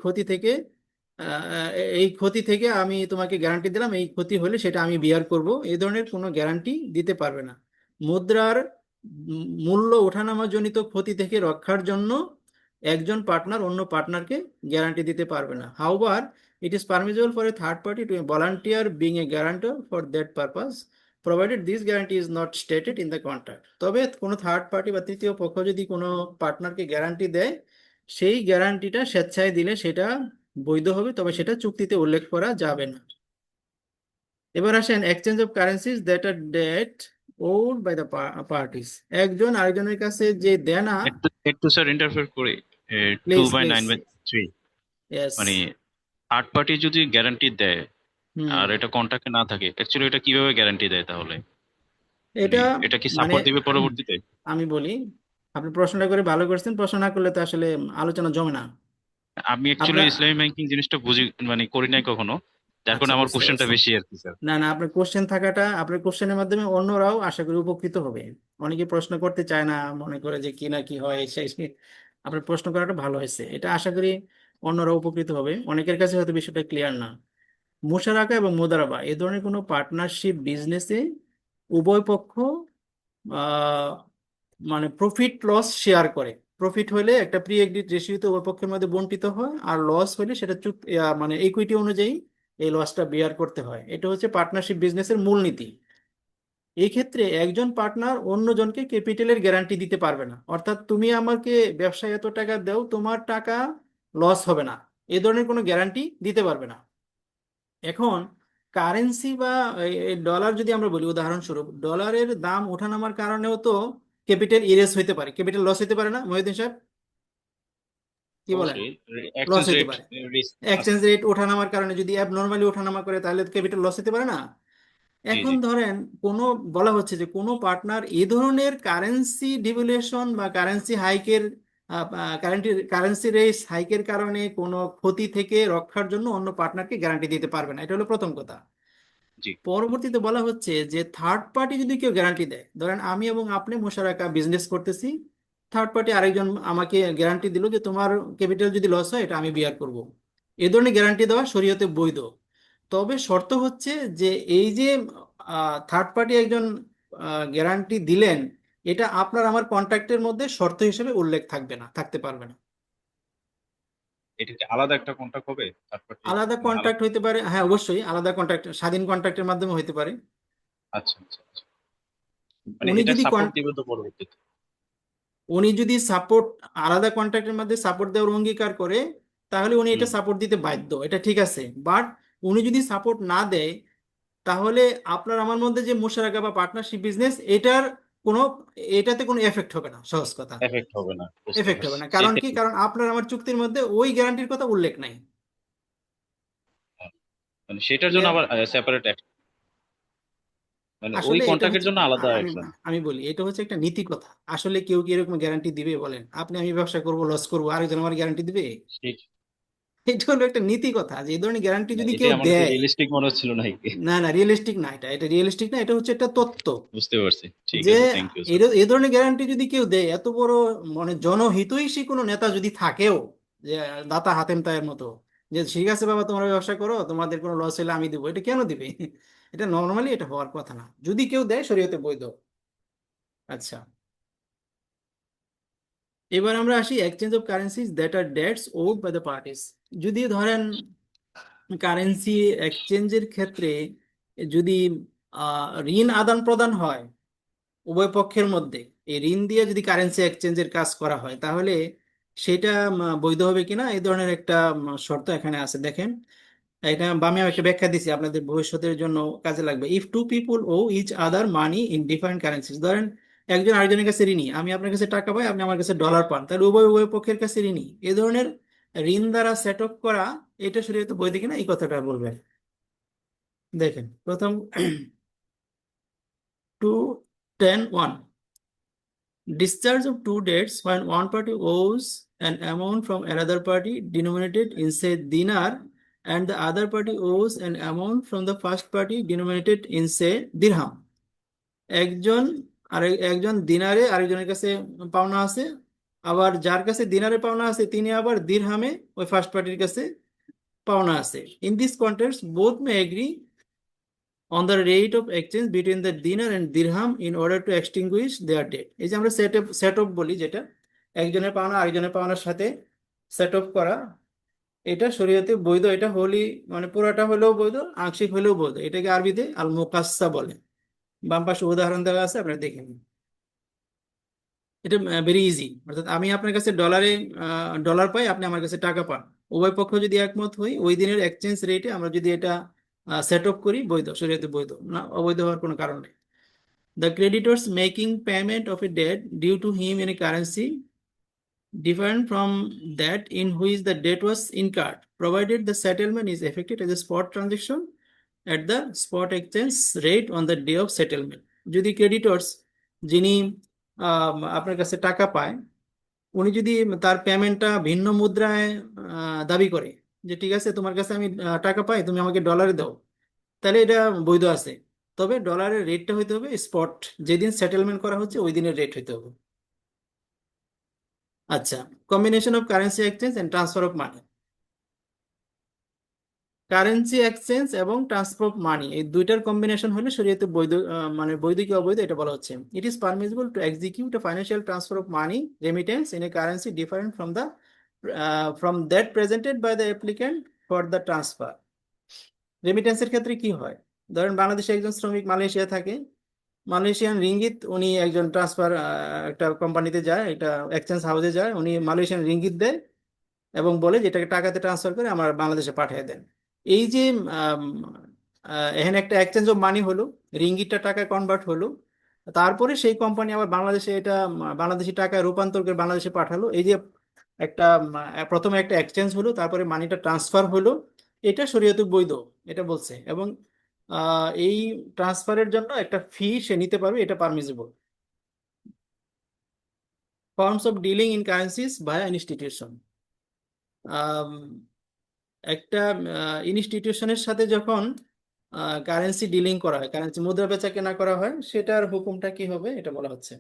ক্ষতি থেকে আমি তোমাকে গ্যারান্টি দিলাম, এই ক্ষতি হলে সেটা আমি বিয়ার করব, এই ধরনের কোনো গ্যারান্টি দিতে পারবে না। মুদ্রার মূল্য ওঠানামা জনিত ক্ষতি থেকে রক্ষার জন্য একজন পার্টনার অন্য পার্টনারকে গ্যারান্টি দিতে পারবে না। However it is permissible for a third party to volunteer being a guarantor for that purpose provided this guarantee is not stated in the contract. তবে কোনো থার্ড পার্টি বা তৃতীয় পক্ষ যদি কোনো পার্টনারকে গ্যারান্টি দেয়, সেই গ্যারান্টিটা স্বেচ্ছায় দিলে সেটা বৈধ হবে, তবে সেটা চুক্তিতে উল্লেখ করা যাবে না। এবার আসেন exchange of currencies that are debt owed by the parties. একজন আরেকজনের কাছে যে দেনা, একটু স্যার ইন্টারফেয়ার করে প্লিজ 2/9/3 ইয়েস, মানে থার্ড পার্টি যদি গ্যারান্টি দেয় আর এটা কন্ট্রাক্টে না থাকে, অ্যাকচুয়ালি এটা কিভাবে গ্যারান্টি দেয় তাহলে? এটা এটা কি মানে সাপোর্ট দিবে পরবর্তীতে? আমি বলি, আপনি প্রশ্নটা করে ভালো করছেন, প্রশ্ন না করলে তো আসলে আলোচনা জমে না। আমি অ্যাকচুয়ালি আপনার ইসলামিক ব্যাংকিং জিনিসটা বুঝি মানে করি নাই কখনো, যার কারণে আচ্ছা, আমার বুঝতে কোশ্চেনটা পারছি। বেশি আর কি স্যার। না না, আপনার কোশ্চেন থাকাটা, আপনার কোশ্চেনের মাধ্যমে অন্যরাও আশা করি উপকৃত হবে। অনেকে প্রশ্ন করতে চায় না, মনে করে যে কি না কি হয় সেই, আপনার প্রশ্ন করাটা ভালো হয়েছে, এটা আশা করি অন্যরা উপকৃত হবে। অনেকের কাছে হয়তো বিষয়টা ক্লিয়ার না। মুশারাকা এবং মুদারাবা এই ধরনের কোনো পার্টনারশিপ বিজনেসে উভয় পক্ষ আহ মানে প্রফিট লস শেয়ার করে। প্রফিট হলে একটা প্রি এগ্রিড রেশিওতে উভয় পক্ষের মধ্যে বন্টিত হয়, আর লস হলে সেটা মানে ইকুইটি অনুযায়ী এই লসটা বেয়ার করতে হয়। এটা হচ্ছে পার্টনারশিপ বিজনেসের মূলনীতি। এই ক্ষেত্রে একজন পার্টনার অন্যজনকে ক্যাপিটালের গ্যারান্টি দিতে পারবে না, অর্থাৎ তুমি আমাকে ব্যবসায় এত টাকা দাও, তোমার টাকা লস হবে না, এই ধরনের কোনো গ্যারান্টি দিতে পারবে না। এখন কারেন্সি বা ডলার যদি আমরা বলি, উদাহরণস্বরূপ ডলারের দাম ওঠানামার কারণেও তো ক্যাপিটাল ইরেজ হইতে পারে, ক্যাপিটাল লস হইতে পারে না মহিউদ্দিন সাহেব, কি বলেন? অবশ্যই লস এক্সচেঞ্জ হইতে রেট পারে। রিস্ক আছে। এক্সচেঞ্জ রেট ওঠানামার কারণে যদি অ্যাবনর্মালি ওঠানামা করে, তাহলে ক্যাপিটাল লস হতে পারে না। এখন জি। ধরেন কোনো বলা হচ্ছে যে কোনো পার্টনার এ ধরনের কারেন্সি ডিভ্যালুয়েশন বা কারেন্সি হাইকের কারেন্সি রেট হাইকের কারণে কোনো ক্ষতি থেকে রক্ষার জন্য অন্য পার্টনারকে গ্যারান্টি দিতে পারবে না, এটা হলো প্রথম কথা। জি। পরবর্তীতে বলা হচ্ছে যে থার্ড পার্টি যদি কেউ গ্যারান্টি দেয়, ধরেন আমি এবং আপনি মোশারাকা বিজনেস করতেছি, থার্ড পার্টি আরেকজন আমাকে গ্যারান্টি দিল যে তোমার ক্যাপিটাল যদি লস হয় এটা আমি বিয়ার করব, এ ধরনের গ্যারান্টি দেওয়া শরীয়তে বৈধ। তবে শর্ত হচ্ছে যে এই যে থার্ড পার্টি একজন গ্যারান্টি দিলেন, এটা আপনার আমার কন্ট্রাক্টের মধ্যে শর্ত হিসেবে উল্লেখ থাকবে না, থাকতে পারবে না। এটা কি আলাদা একটা কন্ট্রাক্ট হবে থার্ড পার্টি? আলাদা মানে আলাদা। কন্ট্রাক্ট হইতে পারে, হ্যাঁ অবশ্যই আলাদা কন্ট্রাক্ট, স্বাধীন কন্ট্রাক্টের মাধ্যমে হইতে পারে। আচ্ছা। মানে উনি এটা যদি সাপোর্ট দিবে তো পরবর্তীতে? উনি যদি সাপোর্ট আলাদা কন্ট্রাক্টের মধ্যে সাপোর্ট দেওয়ার অঙ্গীকার করে তাহলে উনি এটা হুম। সাপোর্ট দিতে বাধ্য, এটা ঠিক আছে। বাট উনি যদি সাপোর্ট না দেয় তাহলে আপনার আমার মধ্যে যে মুশারাকা বা পার্টনারশিপ বিজনেস কোনো এটাতে কোনো এফেক্ট হবে না, সহজ কথা, এফেক্ট হবে না, বুঝতে এফেক্ট হবে পারছি না। কারণ কি? সেটাই। কারণ আপনার আমার চুক্তির মধ্যে ওই গ্যারান্টির কথা উল্লেখ নাই। মানে সেটার জন্য ক্লিয়ার? আবার সেপারেট মানে ওই আসলে এটা কন্ট্রাক্টের হচ্ছে জন্য আলাদা আমি অ্যাকশন। আমি বলি এটা হচ্ছে একটা নীতি কথা। আসলে কেউ কি এরকম গ্যারান্টি দিবে বলেন? আপনি আমি ব্যবসা করব, লস করবো, আরেকজন আমার গ্যারান্টি দিবে? ঠিক। এটা হলো একটা নীতি কথা যে এই ধরনের গ্যারান্টি না, যদি কেউ এটাই আমার কাছে দেয়, রিয়েলিস্টিক মনে হচ্ছিল না কি। না না রিয়েলিস্টিক না, এটা রিয়েলিস্টিক না, এটা হচ্ছে একটা তত্ত্ব বুঝতে পারছি, ঠিক যে আছে, থ্যাংক ইউ স্যার। এ ধরনের গ্যারান্টি যদি কেউ দেয়, এত বড় মানে জনহিতৈষী কোনো নেতা যদি থাকেও, যে দাতা হাতেম তায়ের মতো, যে ঠিক আছে বাবা তোমরা ব্যবসা করো, তোমাদের কোনো লস হলে আমি দিব, এটা কেন দিবে? এটা নর্মালি এটা হওয়ার কথা না, যদি কেউ দেয় শরীয়তে বৈধ। আচ্ছা, এবার আমরা আসি exchange of currencies that are debts owed by the parties. যদি ধরেন কারেন্সি এক্সচেঞ্জের ক্ষেত্রে যদি ঋণ আদান প্রদান হয় উভয় পক্ষের মধ্যে, এই ঋণ দিয়ে যদি কারেন্সি এক্সচেঞ্জের কাজ করা হয় তাহলে সেটা বৈধ হবে কিনা, এই ধরনের একটা শর্ত এখানে আছে। দেখেন, এটা আমি একটা ব্যাখ্যা দিছি আপনাদের ভবিষ্যতের জন্য কাজে লাগবে। If two people owe each other money in different currencies, ধরেন একজন আরেকজনের কাছে ঋণী, আমি আপনার কাছে টাকা পাই, আপনি আমার কাছে ডলার পান, তাহলে উভয় উভয় পক্ষের কাছে ঋণী, এ ধরনের ঋণ দ্বারা সেট আপ করা এটা শরীয়তে বৈধ কিনা এই কথাটা বলবেন। দেখেন প্রথম 2:10:1, discharge of two debts when one party owes an amount from another party denominated in say dinar and the other party owes an amount from the first party denominated in say dirham. একজন দিনারে আরেকজনের কাছে পাওনা আছে, আবার যার কাছে দিনারে পাওনা আছে তিনি আবার দিরহামে ওই ফার্স্ট পার্টির কাছে পাওনা আছে। In this context both may agree on the rate of exchange between the dinar and dirham in order to extinguish their debt. এই যে আমরা সেট অফ বলি, যেটা একজনের পাওনা আরেকজনের পাওনার সাথে সেট অফ করা, এটা শরীয়তে বৈধ। এটা হলি মানে পুরাটা হলেও বৈধ, আংশিক হলেও বৈধ। এটাকে আরবিতে আল মুকাসসা বলে। বাম পাশে উদাহরণ দেওয়া আছে, আপনারা দেখে নিন। এটা ভেরি ইজি, অর্থাৎ আমি আপনার কাছে ডলার পাই, আপনি আমার কাছে টাকা পান, উভয় পক্ষ যদি একমত হই ওই দিনের এক্সচেঞ্জ রেটে আমরা যদি এটা সেট অফ করি, বৈধ, শরীয়তে বৈধ, না অবৈধ হওয়ার কোনো কারণ নেই। The creditors making payment of a debt due to him in a currency different from that in which the debt was incurred, provided the settlement is effected as a spot transaction at the spot exchange rate on the day of settlement. যদি creditors যিনি আপনার কাছে টাকা পায়, উনি যদি তার পেমেন্টটা ভিন্ন মুদ্রায় দাবি করে, যে ঠিক আছে তোমার কাছে আমি টাকা পাই, তুমি আমাকে ডলারে দাও, তাহলে এটা বৈধ আছে। তবে ডলারের রেটটা হইতে হবে স্পট, যেদিন সেটেলমেন্ট করা হচ্ছে ওই দিনের রেট হইতে হবে। আচ্ছা, combination of currency exchange and transfer of money. Currency exchange এবং ট্রান্সফার অফ মানি, এই দুইটার কম্বিনেশন হলে শরীয়তে বৈধ, মানে বৈধ কি অবৈধ এটা বলা হচ্ছে। It is permissible to execute a financial transfer of money remittance in a currency different from that presented by the applicant for the transfer. রেমিটেন্সের ক্ষেত্রে কি হয়? ধরেন বাংলাদেশে একজন শ্রমিক মালয়েশিয়া থাকে, মালয়েশিয়ান রিঙ্গিত উনি একজন ট্রান্সফার একটা কোম্পানিতে যায়, একটা এক্সচেঞ্জ হাউসে যায়, উনি মালয়েশিয়ান রিঙ্গিত দেয় এবং বলে যে এটাকে টাকাতে ট্রান্সফার করে আমার বাংলাদেশে পাঠিয়ে দেন। এই যে এখানে একটা এক্সচেঞ্জ অফ মানি হলো, রিঙ্গিতটা টাকায় কনভার্ট হলো, তারপরে সেই কোম্পানি আবার বাংলাদেশে এটা বাংলাদেশি টাকায় রূপান্তর করে বাংলাদেশে পাঠালো। এই যে একটা প্রথমে একটা এক্সচেঞ্জ হলো, তারপরে মানিটা ট্রান্সফার হলো, এটা শরীয়তে বৈধ, এটা বলছে। এবং এই ট্রান্সফারের জন্য একটা ফি সে নিতে পারবে, এটা permissible. Forms of dealing in currencies by institution. একটা ইনস্টিটিউশনের সাথে যখন কারেন্সি ডিলিং করা হয়, কারেন্সি মুদ্রা বেচা কেনা করা হয়, সেটার হুকুমটা কি হবে এটা বলা হচ্ছে।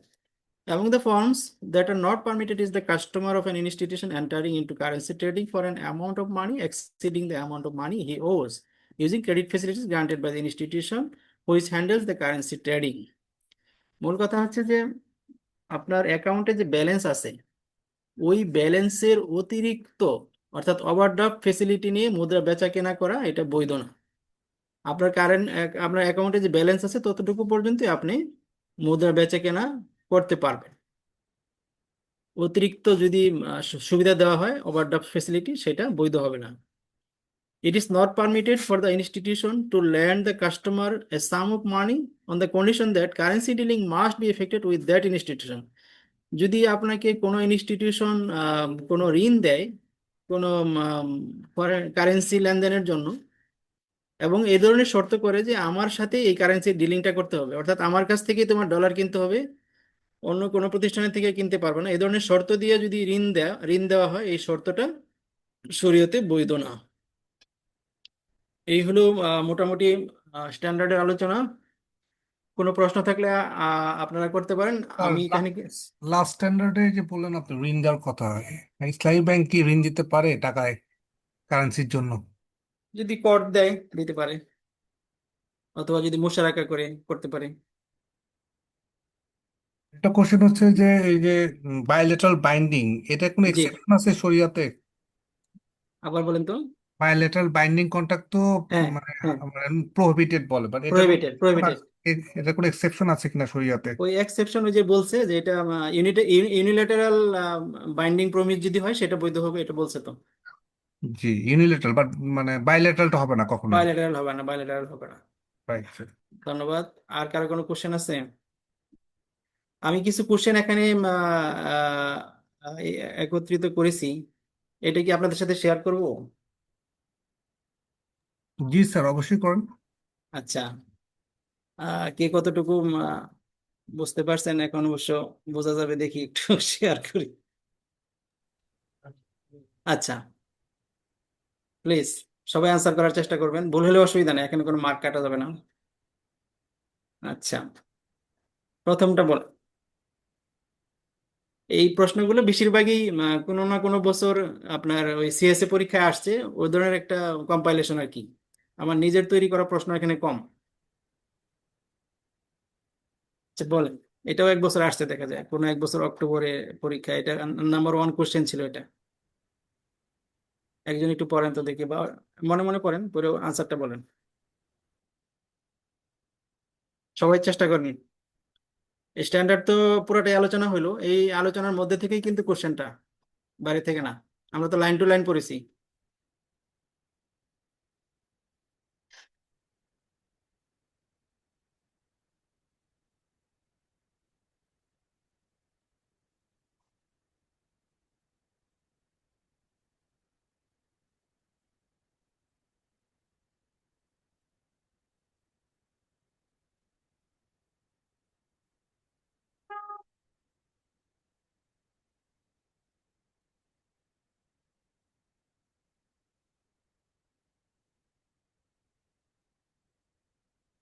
Among the forms that are not permitted is the customer of an institution entering into currency trading for an amount of money exceeding the amount of money he owes using credit facilities granted by the institution which handles the currency trading. মূল কথা হচ্ছে যে আপনার অ্যাকাউন্টে যে balance আছে, ওই ব্যালেন্সের অতিরিক্ত অর্থাৎ ওভারড্রাফট ফেসিলিটি নিয়ে মুদ্রা বেচা কেনা করা এটা বৈধ না। আপনার অ্যাকাউন্টে যে ব্যালেন্স আছে ততটুকু পর্যন্ত আপনি মুদ্রা বেচা কেনা করতে পারবেন। অতিরিক্ত যদি সুবিধা দেওয়া হয় ওভারড্রাফট ফেসিলিটি, সেটা বৈধ হবে না। It is not permitted for the institution to lend the customer a sum of money on the condition that currency dealing must be effected with that institution. যদি আপনাকে কোনো ইনস্টিটিউশন কোনো ঋণ দেয় কোনো কারেন্সি লেনদেনের জন্য, এবং এই ধরনের শর্ত করে যে আমার সাথে এই কারেন্সি ডিলিংটা করতে হবে, অর্থাৎ আমার কাছ থেকেই তোমার ডলার কিনতে হবে, অন্য কোনো প্রতিষ্ঠানের থেকে কিনতে পারবে না, এই ধরনের শর্ত দিয়ে যদি ঋণ দেওয়া হয়, এই শর্তটা শরীয়তে বৈধ না। এই হলো মোটামুটি স্ট্যান্ডার্ডের আলোচনা। কোনো প্রশ্ন থাকলে আপনারা করতে পারেন। আর আমি এখানে লাস্ট স্ট্যান্ডার্ডে যে বললেন আপনি ঋণ দেওয়ার কথা, ইসলামী ব্যাংক কি ঋণ দিতে পারে টাকায় কারেন্সির জন্য? যদি কর দেয় দিতে পারে, অথবা যদি মুশারাকা করে করতে পারে। একটা কোশ্চেন হচ্ছে যে এই যে বায়োলেটারাল বাইন্ডিং, এটা কোনো জি, এক্সেপশন আছে শরিয়াতে? আবার বলেন তো। বায়োলেটারাল বাইন্ডিং কন্ট্রাক্ট তো হ্যাঁ, মানে হ্যাঁ, প্রহিবিটেড বলে, বাট এটা কোনো প্রহিবিটেড, প্রহিবিটেড। এটা কোনো এক্সেপশন আছে কিনা শরিয়াতে? ওই এক্সেপশন ওই যে বলছে যে এটা ইউনিল্যাটারাল বাইন্ডিং প্রমিস যদি হয় সেটা বৈধ হবে, এটা বলছে তো। জি, ইউনিলেটারাল, বাট মানে বায়োলেটারালটা হবে না কখনোই। বাইলেটারাল হবে না, বাইলেটারাল হবে না। রাইট। ধন্যবাদ। আর কারো কোনো কোশ্চেন আছে? আমি কিছু কোশ্চেন এখানে একত্রিত করেছি, এটা কি আপনাদের সাথে শেয়ার করব? জি স্যার, অবশ্যই করেন। আচ্ছা, কে কতটুকু বুঝতে পারছেন এখন অবশ্য বোঝা যাবে, দেখি একটু শেয়ার করি। আচ্ছা, প্লিজ সবাই আনসার করার চেষ্টা করবেন, ভুল হলে অসুবিধা নেই, এখানে কোনো মার্ক কাটা যাবে না। আচ্ছা, প্রথমটা বল। এই প্রশ্নগুলো বেশিরভাগই কোনো না কোনো বছর আপনার ওই সিএসএ পরীক্ষায় আসছে, ওই ধরনের একটা কম্পাইলেশন আর কি। আমার নিজের তৈরি করা প্রশ্ন এখানে কম। আচ্ছা বলেন, এটাও এক বছর আসছে দেখা যায়, কোনো এক বছর অক্টোবরে পরীক্ষা, এটা নাম্বার ওয়ান কোশ্চেন ছিল এটা। একজন একটু পড়েন তো দেখি, বা মনে মনে পড়েন, পরে আনসারটা বলেন। সবাই চেষ্টা করেন। স্ট্যান্ডার্ড তো পুরোটাই আলোচনা হলো, এই আলোচনার মধ্যে থেকেই কিন্তু কোশ্চেনটা, বাইরে থেকে না। আমরা তো লাইন টু লাইন পড়েছি।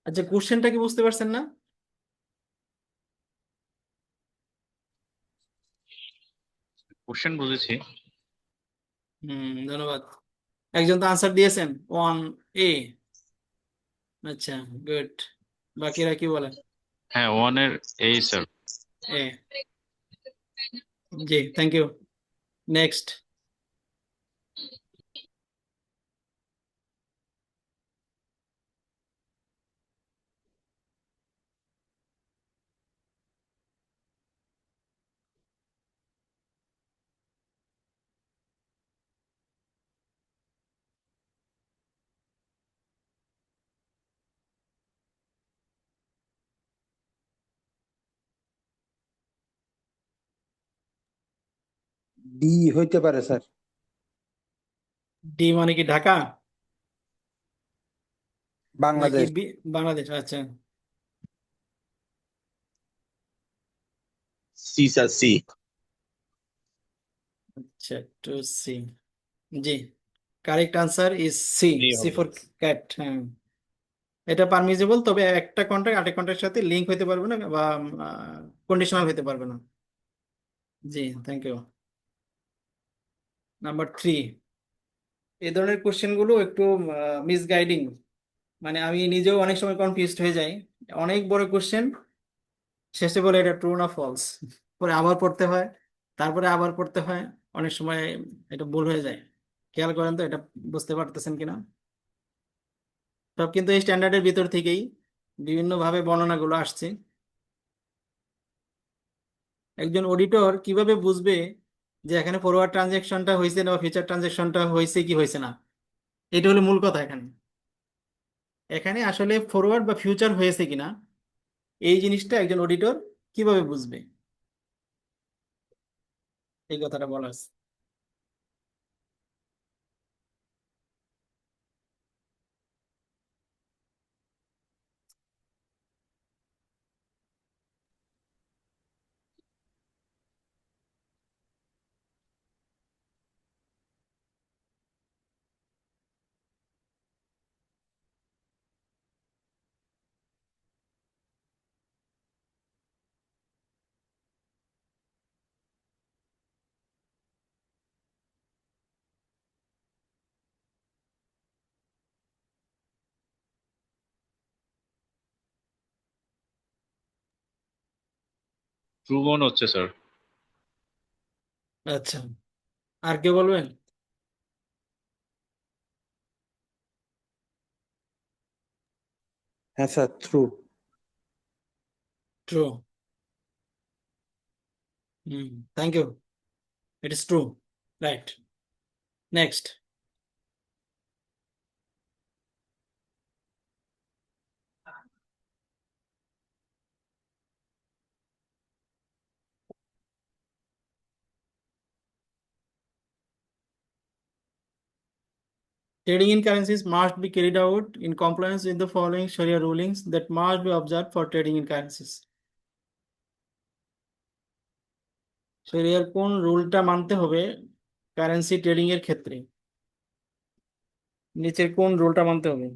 আচ্ছা, কোশ্চেনটা কি বুঝতে পারছেন না? কোশ্চেন বুঝেছি। ধন্যবাদ। একজন তো আনসার দিয়েছেন, 1A। আচ্ছা, গুড। বাকিরা কি বলেন? হ্যাঁ, ওয়ানের এই স্যার। এ, জি, থ্যাংক ইউ। নেক্সট। ডি হইতে পারে স্যার। ডি মানে কি ঢাকা? নাকি বাংলাদেশ। বাংলাদেশ? আচ্ছা সি স্যার, সি। আচ্ছা, টু সি। জি, কারেক্ট আনসার ইজ সি। এই সি হবে। For cat. হ্যাঁ, এটা পারমিজেবল, তবে একটা কন্ট্রাক্ট আরেক কন্ট্রাক্টের সাথে লিঙ্ক হতে পারবে না বা কন্ডিশনাল হতে পারবে না। জি, থ্যাংক ইউ। নাম্বার 3, এই ধরনের কোশ্চেন গুলো একটু মিসগাইডিং, মানে আমি নিজেও অনেক সময় কনফিউজড হয়ে যাই। অনেক বড় কোশ্চেন, শেষে বলে এটা ট্রু না ফলস, পরে আবার পড়তে হয়, তারপরে আবার পড়তে হয়, অনেক সময় এটা ভুল হয়ে যায়। খেয়াল করেন তো, এটা বুঝতে পারতেছেন কিনা? সব কিন্তু এই স্ট্যান্ডার্ডের ভিতর থেকেই বিভিন্নভাবে বর্ণনাগুলো আসছে। একজন অডিটর কিভাবে বুঝবে যে এখানে ফরওয়ার্ড ট্রানজেকশনটা হয়েছে না, ফিউচার ট্রানজেকশনটা হয়েছে কি হয়েছে না? এটা হলো মূল কথা। এখানে এখানে আসলে ফরওয়ার্ড বা ফিউচার হয়েছে কিনা, এই জিনিসটা একজন অডিটর কিভাবে বুঝবে, এই কথাটা বলা আছে। ট্রু মনে হচ্ছে স্যার। আচ্ছা, আর কেউ বলবেন? হ্যাঁ sir, true. True. Thank you, it is true, right. Next. Trading in currencies must be carried out in compliance with the following Sharia rulings that must be observed for trading in currencies. শরিয়ার কোন রুলটা মানতে হবে currency trading এর ক্ষেত্রে? নিচের কোন রুলটা মানতে হবে?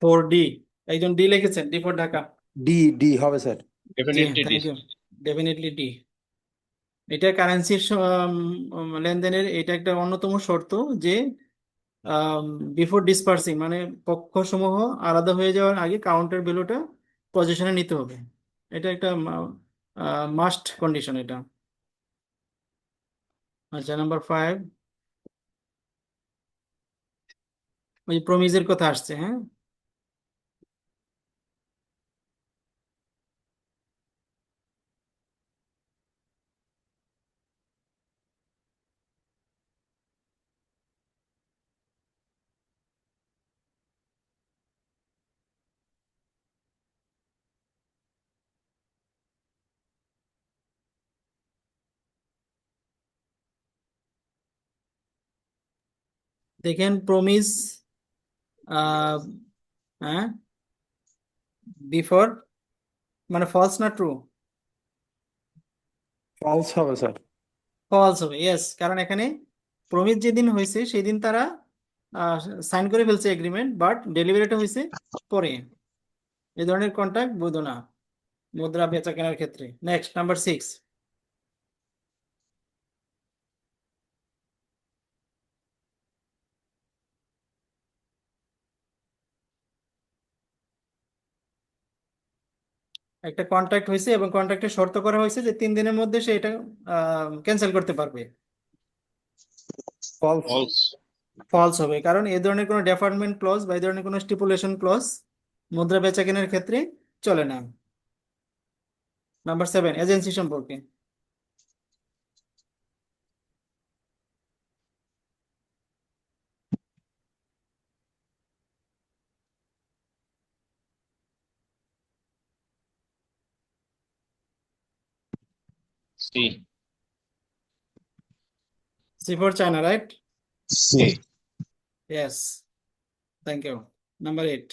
Four D. একজন ডি লিখেছেন, D for Dhaka. D, D হবে স্যার। জি, definitely thank you. Definitely D. এটা কারেন্সির লেনদেনের এটা একটা অন্যতম শর্ত যে বিফোর ডিসপার্সিং, মানে পক্ষসমূহ আলাদা হয়ে যাওয়ার আগে কাউন্টার ভ্যালুটা পজিশনে নিতে হবে। এটা একটা মাস্ট কন্ডিশন এটা। আচ্ছা, নাম্বার 5, ওই প্রমিজের কথা আসছে। হ্যাঁ, দেখেন প্রমিস, হ্যাঁ, বিফোর মানে ফলস না ট্রু? ফলস হবে স্যার। ফলস হবে, ইয়েস। কারণ এখানে প্রমিস যেদিন হয়েছে সেদিন তারা সাইন করে ফেলছে এগ্রিমেন্ট, বাট ডেলিভারিটা হয়েছে পরে। এই ধরনের কন্ট্রাক্ট বৈধ না মুদ্রা বেচা কেনার ক্ষেত্রে। Next, number 6। একটা কন্ট্রাক্ট হয়েছে এবং কন্ট্রাক্টে শর্ত করা হয়েছে যে 3 দিনের মধ্যে সে এটা ক্যান্সেল করতে পারবে। ফলস। ফলস। ফলস হবে, কারণ এই ধরনের কোনো ডেফারমেন্ট ক্লজ বা এই ধরনের কোনো স্টিপুলেশন ক্লজ মুদ্রা বেচা কেনার ক্ষেত্রে চলে না। নাম্বার 7, এজেন্সি সম্পর্কে। C. C for China, right? C. Yes. Thank you. Number 8.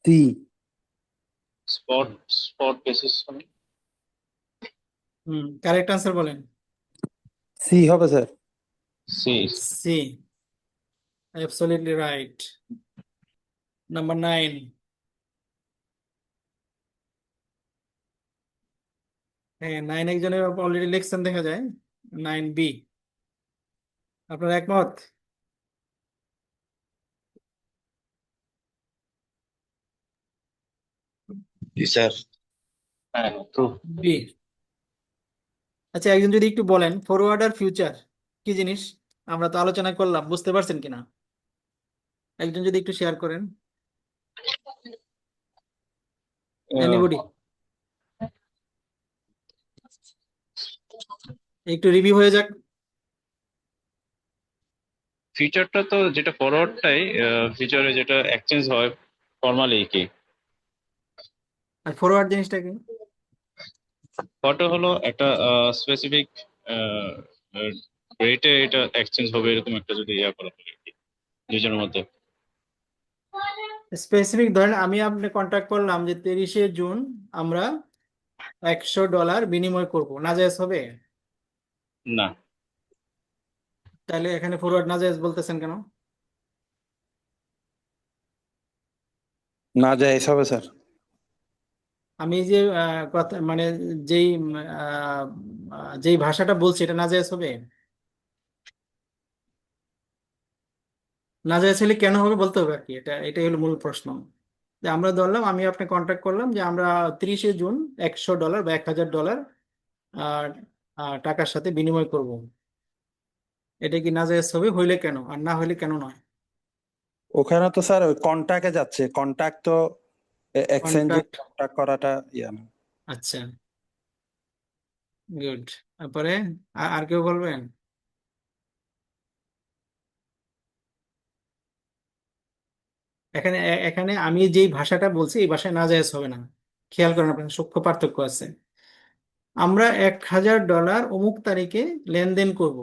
C. Spot basis মানে Correct answer বলেন। সি হবে sir. C. C. Absolutely right. Number 9. হ্যাঁ 9 একজনের অলরেডি লিখছেন দেখা যায়। 9B. আপনার একমত? জি স্যার। হ্যাঁ ট্রু। B. আচ্ছা একজন যদি একটু বলেন ফরওয়ার্ড আর ফিউচার কি জিনিস? আমরা তো আলোচনা করলাম, বুঝতে পারছেন কিনা? একজন যদি একটু শেয়ার করেন। এনিবডি? একটু রিভিউ হয়ে যাক। ফিচারটা তো যেটা ফরওয়ার্ডটাই, ফিচারে যেটা এক্সচেঞ্জ হয় ফর্মালি কি। আর ফরওয়ার্ড জিনিসটা কি? ফটো হলো একটা স্পেসিফিক রেটে এটা এক্সচেঞ্জ হবে এরকম একটা যদি ইয়া করা হয় আর কি, দুইজনের মধ্যে। স্পেসিফিক ধরেন আমি আপনি কন্ট্যাক্ট করলাম যে 30শে জুন আমরা $100 বিনিময় করব, নাজায়েজ হবে? না। তাহলে এখানে ফরওয়ার্ড নাজায়েজ বলতেছেন কেন? না জায়েজ হবে স্যার। আমি যে কথা মানে যেই আহ, যেই ভাষাটা বলছি এটা নাজায়েজ হবে? নাজায়েজ হলে কেন হবে বলতে হবে আর কি, এটাই হলো মূল প্রশ্ন। যে আমরা ধরলাম আমি আপনি কন্ট্যাক্ট করলাম যে আমরা 30শে জুন $100 বা $1000 আর টাকার সাথে বিনিময় করব, এটা কি নাজায়েজ হবে? হইলে কেন, আর না হইলে কেন নয়? ওখানে তো স্যার ওই কন্টাক্টে যাচ্ছে, কন্টাক্ট তো এক্সচেঞ্জে কন্ট্যাক্ট, কন্টাক্ট করাটা ইয়া না। আচ্ছা গুড। তারপরে আর কেউ বলবেন? এখানে এখানে আমি যেই ভাষাটা বলছি এই ভাষায় নাজায়েজ হবে না, খেয়াল করেন আপনার সূক্ষ্ম পার্থক্য আছে। আমরা $1000 অমুক তারিখে লেনদেন করব,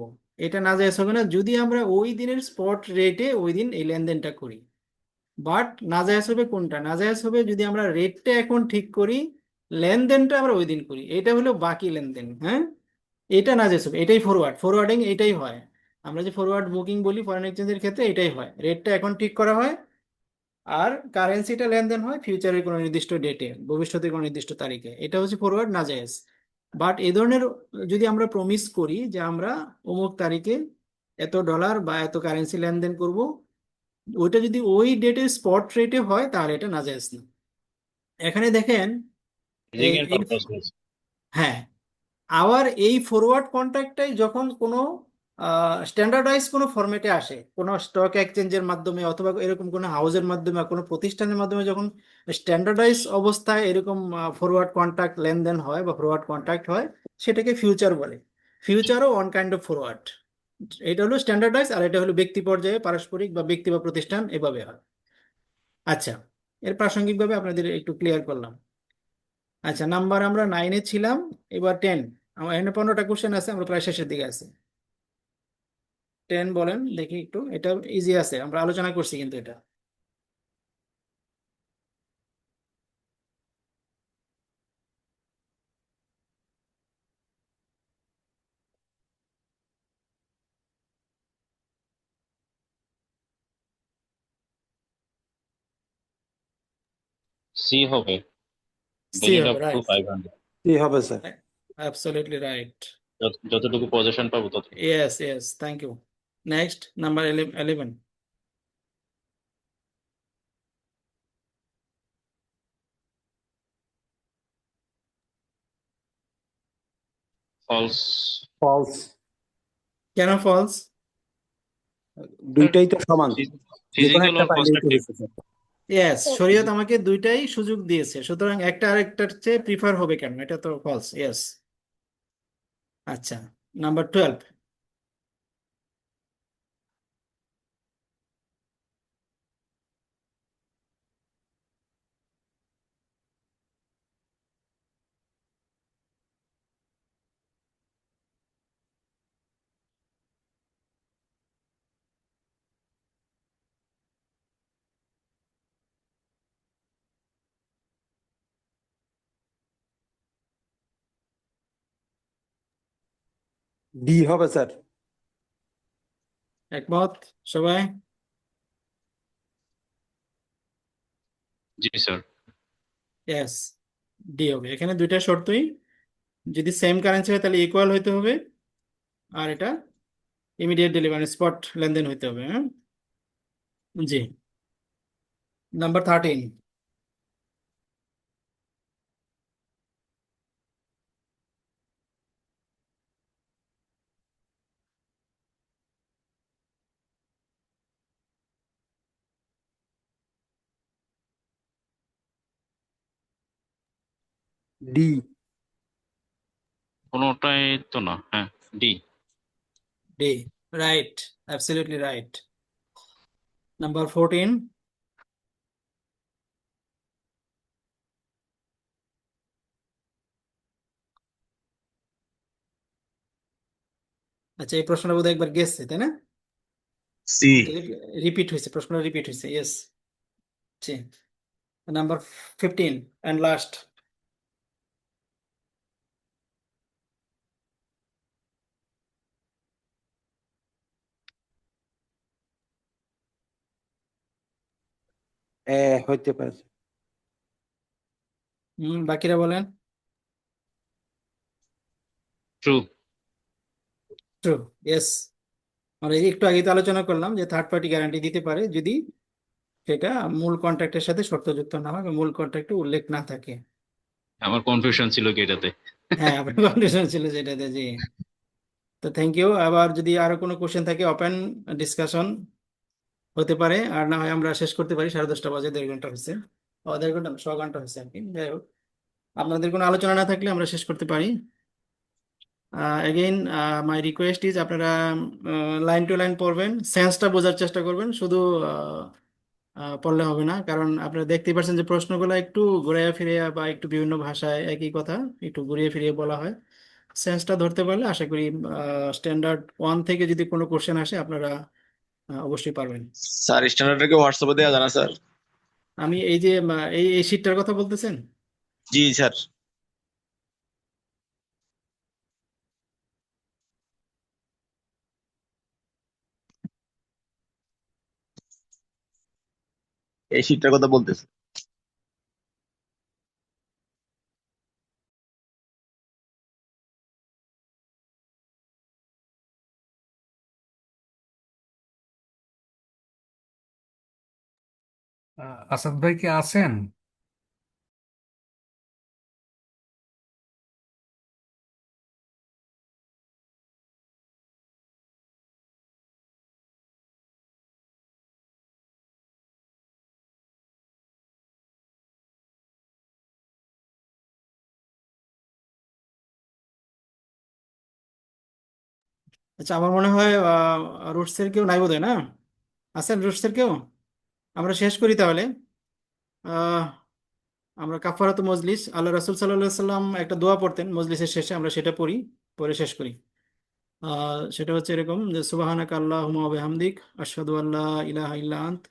এটা নাজায়েজ হবে না যদি আমরা ওই দিনের স্পট রেটে ওই দিন এই লেনদেনটা করি। বাট নাজায়েজ হবে কোনটা? নাজায়েজ হবে যদি আমরা রেটটা এখন ঠিক করি, লেনদেনটা আমরা ওই দিন করি, এটা হলো বাকি লেনদেন। হ্যাঁ, এটা নাজায়েজ হবে, এটাই ফরওয়ার্ডিং এটাই হয়। আমরা যে ফরওয়ার্ড বুকিং বলি ফরেন এক্সচেঞ্জের ক্ষেত্রে এটাই হয়, রেটটা এখন ঠিক করা হয় আর কারেন্সিটা লেনদেন হয় ফিউচারের কোনো নির্দিষ্ট ডেটে, ভবিষ্যতের কোনো নির্দিষ্ট তারিখে, এটা হচ্ছে ফরওয়ার্ড নাজায়েজ। বাট এই ধরনের যদি আমরা প্রমিস করি যে আমরা অমুক তারিখে এত ডলার বা এত কারেন্সি লেনদেন করব, ওইটা যদি ওই ডেটের স্পট রেটে হয় তাহলে এটা নাজায়েজ না। এখানে দেখেন রিং এই এর এই পারপাস বলছে। হ্যাঁ, আবার এই ফরওয়ার্ড কন্ট্রাক্টটাই যখন কোনো স্ট্যান্ডার্ডাইজ কোনো ফরম্যাটে আসে, কোনো স্টক এক্সচেঞ্জের মাধ্যমে অথবা এরকম কোনো হাউসের মাধ্যমে বা কোনো প্রতিষ্ঠানের মাধ্যমে, যখন স্ট্যান্ডার্ডাইজ অবস্থায় এরকম ফরওয়ার্ড কন্ট্রাক্ট লেনদেন হয় বা ফরওয়ার্ড কন্ট্রাক্ট হয়, সেটাকে ফিউচার বলে। ফিউচারও ওয়ান কাইন্ড অফ ফরওয়ার্ড। এটা হলো স্ট্যান্ডার্ডাইজ আর এটা হলো ব্যক্তি পর্যায়ে পারস্পরিক বা ব্যক্তি বা প্রতিষ্ঠান এভাবে হয়। আচ্ছা, এর প্রাসঙ্গিকভাবে আপনাদের একটু ক্লিয়ার করলাম। আচ্ছা, নাম্বার আমরা 9-এ ছিলাম, এবার 10। আমার এখানে 15টা কোশ্চেন আছে, আমরা প্রায় শেষের দিকে আছি। 10 বলেন দেখি একটু, এটা ইজি আছে, আমরা আলোচনা করছি কিন্তু এটা। সি হবে, সি ভ্যালিড হবে, আপ টু রাইট। 500। কি হবে স্যার? Absolutely right. যতটুকু পজিশন পাবো ততটুকু। Yes yes, thank you. Next number 11। False. False. কেন ফলস? দুইটাই তো সমান, যে কোনো ফিজিক্যাল একটা আর পাইলেই তো পার্সপেক্টিভ। হয়েছে স্যার। ইয়েস, শরীয়ত আমাকে দুইটাই সুযোগ দিয়েছে, সুতরাং একটা আরেকটার চেয়ে প্রিফার হবে কেন? এটা তো ফলস। ইয়েস। আচ্ছা, নাম্বার 12। ডি হবে স্যার। একমত সবাই? জি স্যার। ইয়েস, ডি হবে। এখানে দুইটা শর্তই, যদি সেম কারেন্সি হয় তাহলে ইকুয়াল হইতে হবে, আর এটা ইমিডিয়েট ডেলিভারি স্পট লেনদেন হইতে হবে। হ্যাঁ, জি। নাম্বার 13। ডি। কোনোটাই তো না, হ্যাঁ D. D, right, absolutely right. Number 14। আচ্ছা, এই প্রশ্নটা বোধহয় একবার গেছে, তাই না? সি। রিপিট হয়েছে, প্রশ্নটা রিপিট হয়েছে। Yes, G. Number 15 and last. হইতে পারে। বাকিরা বলেন। ট্রু। True, yes. আমরা এই একটু আগে তো আলোচনা করলাম যে থার্ড পার্টি গ্যারান্টি দিতে পারে যদি সেটা মূল কন্ট্রাক্টের সাথে শর্তযুক্ত না হয় বা মূল কন্ট্রাক্টে উল্লেখ না থাকে। আমার কনফিউশন ছিল কি এটাতে। হ্যাঁ, আপনার কন্ডিশন ছিল যেটাতে, জি। তো থ্যাংক ইউ। আবার যদি আরো কোনো কোশ্চেন থাকে, ওপেন ডিসকাশন হতে পারে, আর না হয় আমরা শেষ করতে পারি। 10:30 বাজে, 1.5 ঘন্টা হয়েছে। 1.5 ঘন্টা না, 100 ঘন্টা হয়েছে আর কি। যাই হোক, আপনাদের কোনো আলোচনা না থাকলে আমরা শেষ করতে পারি। এগেইন মাই রিকোয়েস্ট ইজ, আপনারা লাইন টু লাইন পড়বেন, সেন্সটা বোঝার চেষ্টা করবেন, শুধু পড়লে হবে না। কারণ আপনারা দেখতেই পাচ্ছেন যে প্রশ্নগুলো একটু ঘুরিয়ে ফিরিয়ে বা একটু বিভিন্ন ভাষায় একই কথা একটু ঘুরিয়ে ফিরিয়ে বলা হয়। সেন্সটা ধরতে পারলে আশা করি স্ট্যান্ডার্ড 1 থেকে যদি কোনো কোশ্চেন আসে আপনারা অবশ্যই পারবেন। স্যার স্ট্যান্ডার্ডকে হোয়াটসঅ্যাপে দেওয়া জানা স্যার? আমি এই যে এই শীটটার কথা বলতেছেন। জি স্যার। এই শীটটার কথা বলতেছে। আসাদ ভাই কি আছেন? আচ্ছা, আমার মনে হয় রুটসের কেউ নাই বোধহয়, না? আছেন রুটসের কেউ? আমরা শেষ করি তাহলে। আহ আমরা কাফারাতুল মজলিস, আল্লাহ রাসূল সাল্লাল্লাহু আলাইহি সাল্লাম একটা দোয়া পড়তেন মজলিসের শেষে, আমরা সেটা পড়ি, পরে শেষ করি। সেটা হচ্ছে এরকম যে সুবহানাকা আল্লাহুম্মা ওয়া বিহামদিক আশহাদু আল্লা ইলাহা ইল্লা আন্ত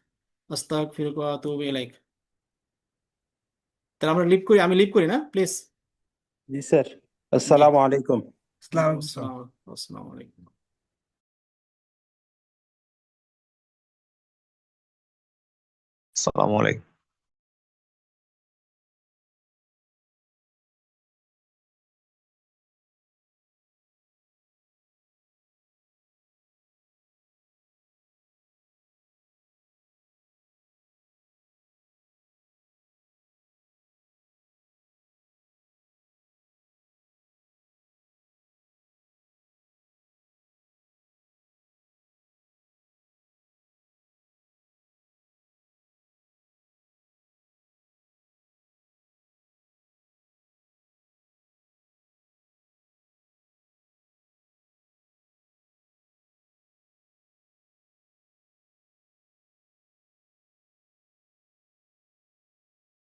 আস্তাগফিরুকা ওয়া আতুবু ইলাইক। তাহলে আমরা লিভ করি, আমি লিভ করি, না প্লিজ? G sir. জি। আসসালামু আলাইকুম। আসসালামু আলাইকুম। আসসালামু আলাইকুম।